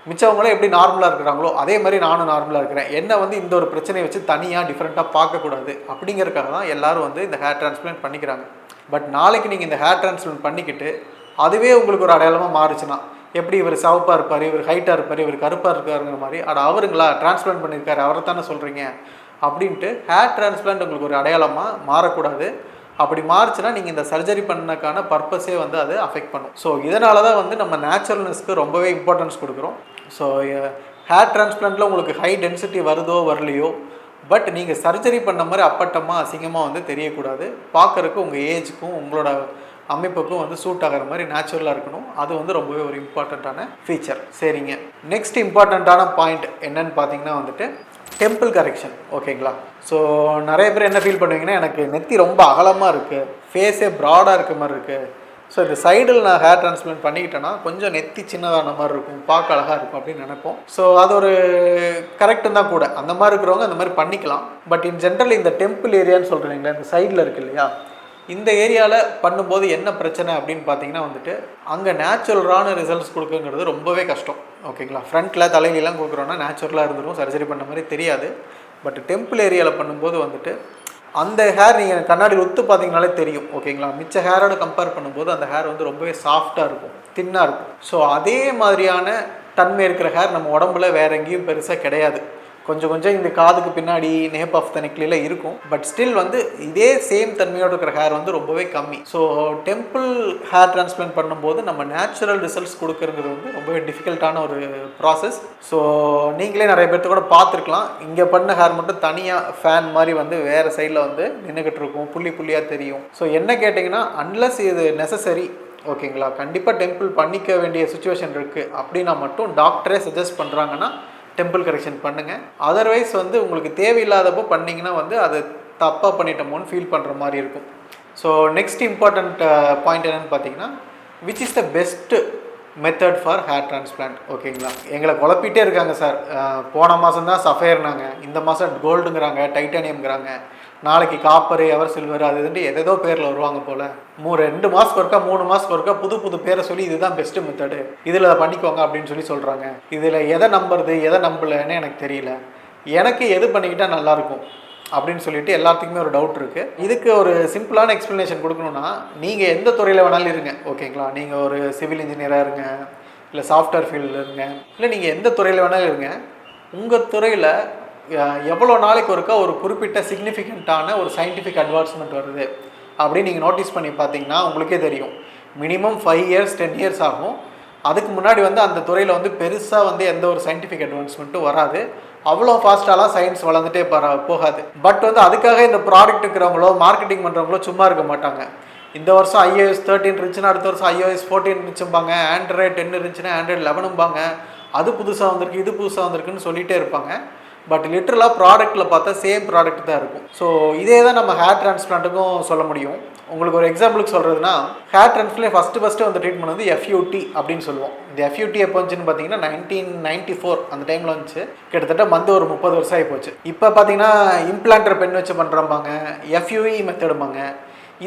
மிச்சவங்களும் எப்படி நார்மலாக இருக்கிறாங்களோ அதே மாதிரி நானும் நார்மலாக இருக்கிறேன், என்ன வந்து இந்த ஒரு பிரச்சனையை வச்சு தனியாக டிஃப்ரெண்ட்டாக பார்க்கக்கூடாது அப்படிங்கிறதுக்காக தான் எல்லோரும் வந்து இந்த ஹேர் டிரான்ஸ்பிளான்ட் பண்ணிக்கிறாங்க. பட் நாளைக்கு நீங்கள் இந்த ஹேர் டிரான்ஸ்பிளான்ட் பண்ணிக்கிட்டு அதுவே உங்களுக்கு ஒரு அடையாளமாக மாறுச்சுன்னா, எப்படி இவர் சிவப்பாக இருப்பார், இவர் ஹைட்டாக இருப்பார், இவர் கருப்பாக இருக்காருங்கிற மாதிரி, அவருங்களா டிரான்ஸ்பிளான்ட் பண்ணியிருக்காரு அவரை தானே சொல்கிறீங்க அப்படின்ட்டு ஹேர் டிரான்ஸ்பிளான்ட் உங்களுக்கு ஒரு அடையாளமாக மாறக்கூடாது. அப்படி மாறுச்சுன்னா நீங்கள் இந்த சர்ஜரி பண்ணக்கான பர்பஸே வந்து அது அஃபெக்ட் பண்ணும். ஸோ இதனால தான் வந்து நம்ம நேச்சுரல்னஸ்க்கு ரொம்பவே இம்பார்ட்டன்ஸ் கொடுக்குறோம். ஸோ ஹேர் டிரான்ஸ்பிளான்ட்டில் உங்களுக்கு ஹை டென்சிட்டி வருதோ வரலையோ, பட் நீங்கள் சர்ஜரி பண்ண மாதிரி அப்பட்டமாக அசிங்கமாக வந்து தெரியக்கூடாது. பார்க்குறக்கு உங்கள் ஏஜுக்கும் உங்களோட அமைப்புக்கும் வந்து சூட் ஆகிற மாதிரி நேச்சுரலாக இருக்கணும். அது வந்து ரொம்பவே ஒரு இம்பார்ட்டண்ட்டான ஃபீச்சர். சரிங்க, நெக்ஸ்ட் இம்பார்ட்டண்ட்டான பாயிண்ட் என்னன்னு பார்த்தீங்கன்னா வந்துட்டு டெம்பிள் கரெக்ஷன். ஓகேங்களா? ஸோ நிறைய பேர் என்ன ஃபீல் பண்ணுவீங்கன்னா, எனக்கு நெத்தி ரொம்ப அகலமாக இருக்குது, ஃபேஸே ப்ராடாக இருக்க மாதிரி இருக்குது, ஸோ இந்த சைடில் நான் ஹேர் டிரான்ஸ்பிளான்ட் பண்ணிக்கிட்டேன்னா கொஞ்சம் நெத்தி சின்னதான மாதிரி இருக்கும், பார்க்க அழகாக இருக்கும் அப்படின்னு நினைப்போம். ஸோ அது ஒரு கரெக்டு தான் கூட. அந்த மாதிரி இருக்கிறவங்க அந்த மாதிரி பண்ணிக்கலாம். பட் இன் ஜென்ரல் இந்த டெம்பிள் ஏரியான்னு சொல்கிறீங்களா, இந்த சைடில் இருக்குது இல்லையா, இந்த ஏரியாவில் பண்ணும்போது என்ன பிரச்சனை அப்படின்னு பார்த்தீங்கன்னா வந்துட்டு, அங்கே நேச்சுரலான ரிசல்ட்ஸ் கொடுக்குங்கிறது ரொம்பவே கஷ்டம். ஓகேங்களா? ஃப்ரண்ட்டில் தலையிலாம் கொடுக்குறோன்னா நேச்சுரலாக இருந்துடும், சர்ஜரி பண்ண மாதிரி தெரியாது. பட் டெம்பிள் ஏரியாவில் பண்ணும்போது வந்துட்டு அந்த ஹேர் நீங்கள் கண்ணாடியில் ஒத்து பார்த்தீங்கனாலே தெரியும். ஓகேங்களா? மிச்ச ஹேரோட கம்பேர் பண்ணும்போது அந்த ஹேர் வந்து ரொம்பவே சாஃப்டாக இருக்கும், தின்னாக இருக்கும். ஸோ அதே மாதிரியான தன்மை இருக்கிற ஹேர் நம்ம உடம்புல வேறு எங்கேயும் பெருசாக கிடையாது. கொஞ்சம் இந்த காதுக்கு பின்னாடி நேப் ஆஃப் த நெக்லில் இருக்கும். பட் ஸ்டில் வந்து இதே சேம் தன்மையோடு இருக்கிற ஹேர் வந்து ரொம்பவே கம்மி. ஸோ டெம்பிள் ஹேர் டிரான்ஸ்பிளான்ட் பண்ணும்போது நம்ம நேச்சுரல் ரிசல்ட்ஸ் கொடுக்குறது வந்து ரொம்பவே டிஃபிகல்ட்டான ஒரு ப்ராசஸ். ஸோ நீங்களே நிறைய பேர்த்து கூட பார்த்துருக்கலாம், இங்கே பண்ண ஹேர் மட்டும் தனியாக ஃபேன் மாதிரி வந்து வேறு சைடில் வந்து நின்றுக்கிட்டு இருக்கும், புள்ளியாக தெரியும். ஸோ என்ன கேட்டிங்கன்னா, அன்லஸ் இது நெசசரி, ஓகேங்களா, கண்டிப்பாக டெம்பிள் பண்ணிக்க வேண்டிய சுச்சுவேஷன் இருக்குது அப்படின்னா மட்டும் டாக்டரே சஜஸ்ட் பண்ணுறாங்கன்னா டெம்பிள் கரெக்ஷன் பண்ணுங்கள். அதர்வைஸ் வந்து உங்களுக்கு தேவையில்லாதப்போ பண்ணிங்கன்னா வந்து அது தப்பாக பண்ணிட்டோமோன்னு ஃபீல் பண்ணுற மாதிரி இருக்கும். ஸோ நெக்ஸ்ட் இம்பார்ட்டண்ட் பாயிண்ட் என்னென்னு பார்த்தீங்கன்னா, which is the best method for hair transplant. ஓகேங்களா? எங்களை குழப்பிட்டே இருக்காங்க சார், போன மாதம் தான் சஃபயர்னாங்க, இந்த மாதம் கோல்டுங்கிறாங்க, டைட்டானியம்ங்கிறாங்க, நாளைக்கு காப்பரு, எவர் சில்வர், அது இதுன்ட்டு எதோ பேரில் வருவாங்க போல். 2 மாதத்துக்கு ஒருக்கா 3 மாதத்துக்கு ஒருக்கா புது பேரை சொல்லி இதுதான் பெஸ்ட்டு மெத்தடு, இதில் பண்ணிக்கோங்க அப்படின்னு சொல்லி சொல்கிறாங்க. இதில் எதை நம்புறது எதை நம்பலைன்னு எனக்கு தெரியல. எனக்கு எது பண்ணிக்கிட்டால் நல்லாயிருக்கும் அப்படின்னு சொல்லிட்டு எல்லாத்துக்குமே ஒரு டவுட் இருக்குது. இதுக்கு ஒரு சிம்பிளான எக்ஸ்ப்ளனேஷன் கொடுக்கணுன்னா, நீங்கள் எந்த துறையில் வேணாலும் இருங்க. ஓகேங்களா? நீங்கள் ஒரு சிவில் இன்ஜினியராக இருங்க, இல்லை சாஃப்ட்வேர் ஃபீல்டில் இருங்க, இல்லை நீங்கள் எந்த துறையில் வேணாலும் இருங்க, உங்கள் துறையில் எவ்வளோ நாளைக்கு ஒருக்கா ஒரு குறிப்பிட்ட சிக்னிஃபிகண்ட்டான ஒரு சயின்டிஃபிக் அட்வான்ஸ்மெண்ட் வருது அப்படின்னு நீங்கள் நோட்டீஸ் பண்ணி பார்த்தீங்கன்னா உங்களுக்கே தெரியும். மினிமம் 5 years 10 years ஆகும். அதுக்கு முன்னாடி வந்து அந்த துறையில் வந்து பெருசாக வந்து எந்த ஒரு சயின்டிஃபிக் அட்வான்ஸ்மெண்ட்டும் வராது. அவ்வளோ ஃபாஸ்ட்டாலாம் சயின்ஸ் வளர்ந்துட்டே போகாது. பட் வந்து அதுக்காக இந்த ப்ராடக்ட் இருக்கிறவங்களோ மார்க்கெட்டிங் பண்ணுறவங்களோ சும்மா இருக்க மாட்டாங்க. இந்த வருஷம் iOS 13 இருந்துச்சுன்னா அடுத்த வருஷம் iOS 14 இருந்துச்சும்பாங்க, Android 10 இருந்துச்சுன்னா Android 11 அது புதுசாக வந்திருக்கு, இது புதுசாக வந்திருக்குன்னு சொல்லிகிட்டே இருப்பாங்க. பட் லிட்டரலாக ப்ராடக்ட்டில் பார்த்தா சேம் ப்ராடக்ட் தான் இருக்கும். ஸோ இதே தான் நம்ம ஹேர் டிரான்ஸ்பிளான்ட்டுக்கும் சொல்ல முடியும். உங்களுக்கு ஒரு எக்ஸாம்பிளுக்கு சொல்கிறதுனா ஹேர் டிரான்ஸ்பிளே ஃபஸ்ட்டு வந்து ட்ரீட்மெண்ட் வந்து எஃப்யூடி அப்படின்னு சொல்லுவோம். இந்த எஃப்யூடி எப்போ வந்துச்சுன்னு பார்த்தீங்கன்னா 1994 அந்த டைமில் வந்துச்சு. கிட்டத்தட்ட வந்து ஒரு 30 வருஷம் ஆகி போச்சு. இப்போ பார்த்தீங்கன்னா இம்ப்ளான்டர் பென் வச்சு பண்ணுறப்பாங்க, எஃப்யூஇ மெத்தடுமாங்க.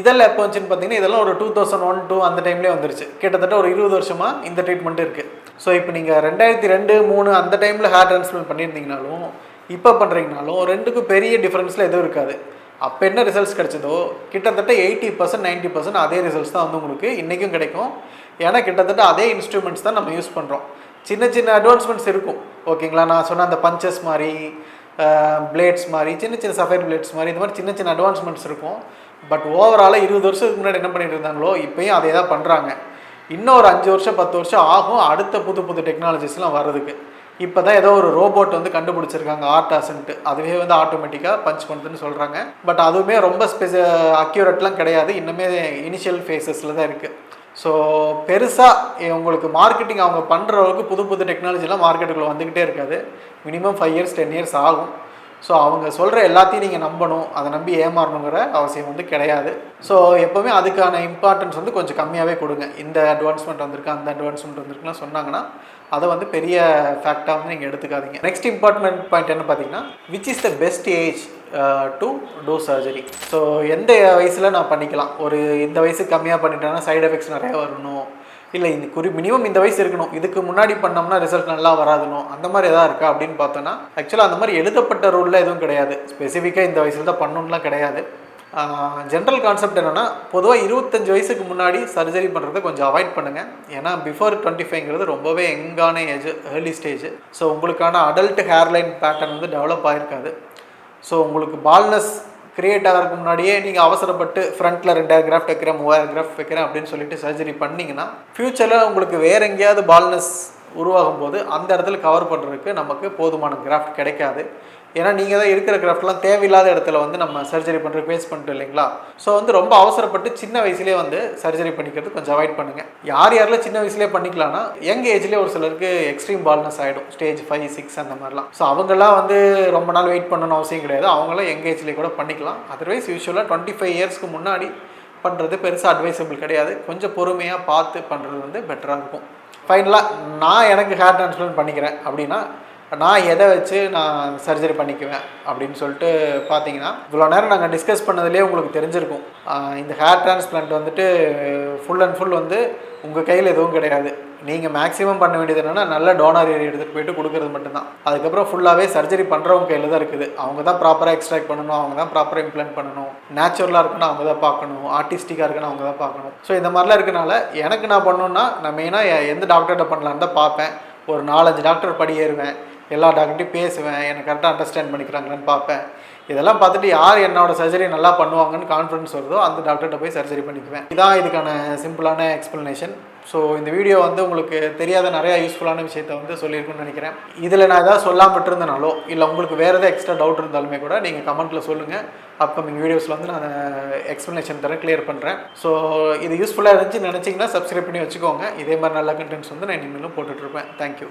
இதெல்லாம் எப்போ வந்துச்சுன்னு பார்த்தீங்கன்னா இதெல்லாம் ஒரு 2001-2 அந்த டைம்லேயே வந்துருச்சு. கிட்டத்தட்ட ஒரு 20 வருஷமாக இந்த ட்ரீட்மெண்ட் இருக்குது. ஸோ இப்போ நீங்கள் 2002-3 அந்த டைமில் ஹேர் டிரான்ஸ்பிளேட் பண்ணியிருந்தீங்கனாலும் இப்போ பண்ணுறீங்கனாலும் ரெண்டுக்கும் பெரிய டிஃப்ரென்ஸில் எதுவும் இருக்காது. அப்போ என்ன ரிசல்ட்ஸ் கிடைச்சதோ கிட்டத்தட்ட 80% 90% அதே ரிசல்ட்ஸ் தான் வந்து உங்களுக்கு இன்றைக்கும் கிடைக்கும். ஏன்னா கிட்டத்தட்ட அதே இன்ஸ்ட்ருமெண்ட்ஸ் தான் நம்ம யூஸ் பண்ணுறோம். சின்ன சின்ன அட்வான்ஸ்மெண்ட்ஸ் இருக்கும், ஓகேங்களா. நான் சொன்ன அந்த பஞ்சஸ் மாதிரி, பிளேட்ஸ் மாதிரி, சின்ன சின்ன சஃபைர் பிளேட்ஸ் மாதிரி, இந்த மாதிரி சின்ன சின்ன அட்வான்ஸ்மெண்ட்ஸ் இருக்கும். பட் ஓவராலாக 20 வருஷத்துக்கு முன்னாடி என்ன பண்ணிட்டு இருந்தாங்களோ இப்போயும் அதே தான் பண்ணுறாங்க. இன்னும் ஒரு 5 வருஷம் 10 வருஷம் ஆகும் அடுத்த புது டெக்னாலஜிஸ்லாம் வர்றதுக்கு. இப்போ தான் ஏதோ ஒரு ரோபோட் வந்து கண்டுபிடிச்சிருக்காங்க ஆர்டாஸ்ன்ட்டு. அதுவே வந்து ஆட்டோமேட்டிக்காக பஞ்ச் பண்ணுதுன்னு சொல்கிறாங்க. பட் அதுவுமே ரொம்ப அக்யூரேட்லாம் கிடையாது. இன்னுமே இனிஷியல் ஃபேஸஸில் தான் இருக்குது. ஸோ பெருசாக உங்களுக்கு மார்க்கெட்டிங் அவங்க பண்ணுற அளவுக்கு புது டெக்னாலஜிலாம் மார்க்கெட்டுக்குள்ளே வந்துக்கிட்டே இருக்காது. மினிமம் 5 இயர்ஸ் 10 இயர்ஸ் ஆகும். ஸோ அவங்க சொல்கிற எல்லாத்தையும் நீங்கள் நம்பணும், அதை நம்பி ஏமாறணுங்கிற அவசியம் வந்து கிடையாது. ஸோ எப்போவுமே அதுக்கான இம்பார்ட்டன்ஸ் வந்து கொஞ்சம் கம்மியாகவே கொடுங்க. இந்த அட்வான்ஸ்மெண்ட் வந்திருக்கு, அந்த அட்வான்ஸ்மெண்ட் வந்திருக்குலாம் சொன்னாங்கன்னா அதை வந்து பெரிய ஃபேக்டாக வந்து நீங்கள் எடுத்துக்காதீங்க. நெக்ஸ்ட் இம்பார்ட்டன்ட் பாயிண்ட் என்ன பார்த்தீங்கன்னா, which is the best age to do surgery. So எந்த வயசில் நான் பண்ணிக்கலாம், ஒரு இந்த வயசுக்கு கம்மியாக பண்ணிட்டேன்னா சைடு எஃபெக்ட்ஸ் நிறையா வரணும், இல்லை இந்த மினிமம் இந்த வயசு இருக்கணும், இதுக்கு முன்னாடி பண்ணோம்னா ரிசல்ட் நல்லா வராதுணும், அந்த மாதிரி எதாவது இருக்கா அப்படின்னு பார்த்தோன்னா ஆக்சுவலாக அந்த மாதிரி எழுதப்பட்ட ரூலில் எதுவும் கிடையாது. ஸ்பெசிஃபிக்காக இந்த வயசில் தான் பண்ணணும்லாம் கிடையாது. ஜென்ரல் கான்செப்ட் என்னென்னா, பொதுவாக 25 வயசுக்கு முன்னாடி சர்ஜரி பண்ணுறதை கொஞ்சம் அவாய்ட் பண்ணுங்கள். ஏன்னா பிஃபோர் 25ங்கிறது ரொம்பவே யங்கான ஏஜ், ஏர்லி ஸ்டேஜ். ஸோ உங்களுக்கான அடல்ட் ஹேர்லைன் பேட்டர்ன் வந்து டெவலப் ஆகிருக்காது. ஸோ உங்களுக்கு பால்னஸ் கிரியேட் ஆகிறதுக்கு முன்னாடியே நீங்கள் அவசரப்பட்டு ஃப்ரண்ட்டில் 2000 கிராஃப்ட் வைக்கிறேன் 3000 கிராஃப்ட் வைக்கிறேன் அப்படின்னு சொல்லிட்டு சர்ஜரி பண்ணிங்கன்னா ஃப்யூச்சரில் உங்களுக்கு வேறு எங்கேயாவது பால்னஸ் உருவாகும் போது அந்த இடத்துல கவர் பண்ணுறதுக்கு நமக்கு போதுமான கிராஃப்ட் கிடைக்காது. ஏன்னா நீங்கள் தான் இருக்கிற கிராஃப்ட்லாம் தேவையில்லாத இடத்துல வந்து நம்ம சர்ஜரி பண்ணுறதுக்கு வேஸ்ட் பண்ணிட்டு இல்லைங்களா. ஸோ வந்து ரொம்ப அவசரப்பட்டு சின்ன வயசுலேயே வந்து சர்ஜரி பண்ணிக்கிறது கொஞ்சம் அவாய்ட் பண்ணுங்கள். யாரெல்லாம் சின்ன வயசுலேயே பண்ணிக்கலாம்னா யங் ஏஜ்லேயே ஒரு சிலருக்கு எக்ஸ்ட்ரீம் பால்னஸ் ஆகிடும், ஸ்டேஜ் 5, 6 அந்த மாதிரிலாம். ஸோ அவங்கெல்லாம் வந்து ரொம்ப நாள் வெயிட் பண்ணணும்னு அவசியம் கிடையாது, அவங்களாம் யங் ஏஜ்லேயே கூட பண்ணிக்கலாம். அதர்வைஸ் யூஸ்வலாக 25 இயர்ஸ்க்கு முன்னாடி பண்ணுறது பெருசாக அட்வைசபிள் கிடையாது. கொஞ்சம் பொறுமையாக பார்த்து பண்ணுறது வந்து பெட்டராக இருக்கும். ஃபைனலாக நான் எனக்கு ஹேர் டிரான்ஸ்பிளான்ட் பண்ணிக்கிறேன் அப்படின்னா நான் எதை வச்சு நான் சர்ஜரி பண்ணிக்குவேன் அப்படின்னு சொல்லிட்டு பார்த்தீங்கன்னா, இவ்வளோ நேரம் நாங்கள் டிஸ்கஸ் பண்ணதுலேயே உங்களுக்கு தெரிஞ்சிருக்கும். இந்த ஹேர் டிரான்ஸ்பிளான்ட் வந்துட்டு ஃபுல் அண்ட் ஃபுல் வந்து உங்கள் கையில் எதுவும் கிடையாது. நீங்கள் மேக்ஸிமம் பண்ண வேண்டியது என்னென்னா நல்ல டோனர் ஏரியா எடுத்துகிட்டு போயிட்டு கொடுக்குறது மட்டும்தான். அதுக்கப்புறம் ஃபுல்லாகவே சர்ஜரி பண்ணுறவங்க கையில் தான் இருக்குது. அவங்க தான் ப்ராப்பராக எக்ஸ்ட்ராக்ட் பண்ணணும், அவங்க தான் ப்ராப்பராக இம்ப்ளான்ட் பண்ணணும், நேச்சுரலாக இருக்குன்னு அவங்க தான் பார்க்கணும், ஆர்டிஸ்டிக்காக இருக்குன்னு அவங்க தான் பார்க்கணும். ஸோ இந்த மாதிரிலாம் இருக்கனால எனக்கு நான் பண்ணணுன்னா நான் மெயினாக எந்த டாக்டர்கிட்ட பண்ணலான்னு தான் பார்ப்பேன். ஒரு 4-5 டாக்டர் படி ஏறுவேன், எல்லா டாக்டர்கிட்டையும் பேசுவேன், எனக்கு கரெக்டாக அண்டர்ஸ்டாண்ட் பண்ணிக்கிறாங்களான்னு பார்ப்பேன். இதெல்லாம் பார்த்துட்டு யார் என்னோடய சர்ஜரி நல்லா பண்ணுவாங்கன்னு கான்ஃபிடன்ஸ் வருதோ அந்த டாக்டர்கிட்ட போய் சர்ஜரி பண்ணிக்குவேன். இதான் இதுக்கான சிம்பிளான எக்ஸ்ப்ளனேஷன். ஸோ இந்த வீடியோ வந்து உங்களுக்கு தெரியாத நிறையா யூஸ்ஃபுல்லான விஷயத்தை வந்து சொல்லியிருக்குன்னு நினைக்கிறேன். இதில் நான் எதாவது சொல்லாமல் விட்டுருந்தனாலோ இல்லை உங்களுக்கு வேறு எதாவது எக்ஸ்ட்ரா டவுட் இருந்தாலுமே கூட நீங்கள் கமெண்ட்டில் சொல்லுங்கள். அப்கமிங் வீடியோஸில் வந்து நான் எக்ஸ்ப்ளனேஷன் தரேன், கிளியர் பண்ணுறேன். ஸோ இது யூஸ்ஃபுல்லாக இருந்துச்சு நினச்சிங்கன்னா சப்ஸ்கிரைப் பண்ணி வச்சுக்கோங்க. இதே மாதிரி நல்ல கண்டென்ட்ஸ் வந்து நான் இனிமேலும் போட்டுட்ருப்பேன். தேங்க்யூ.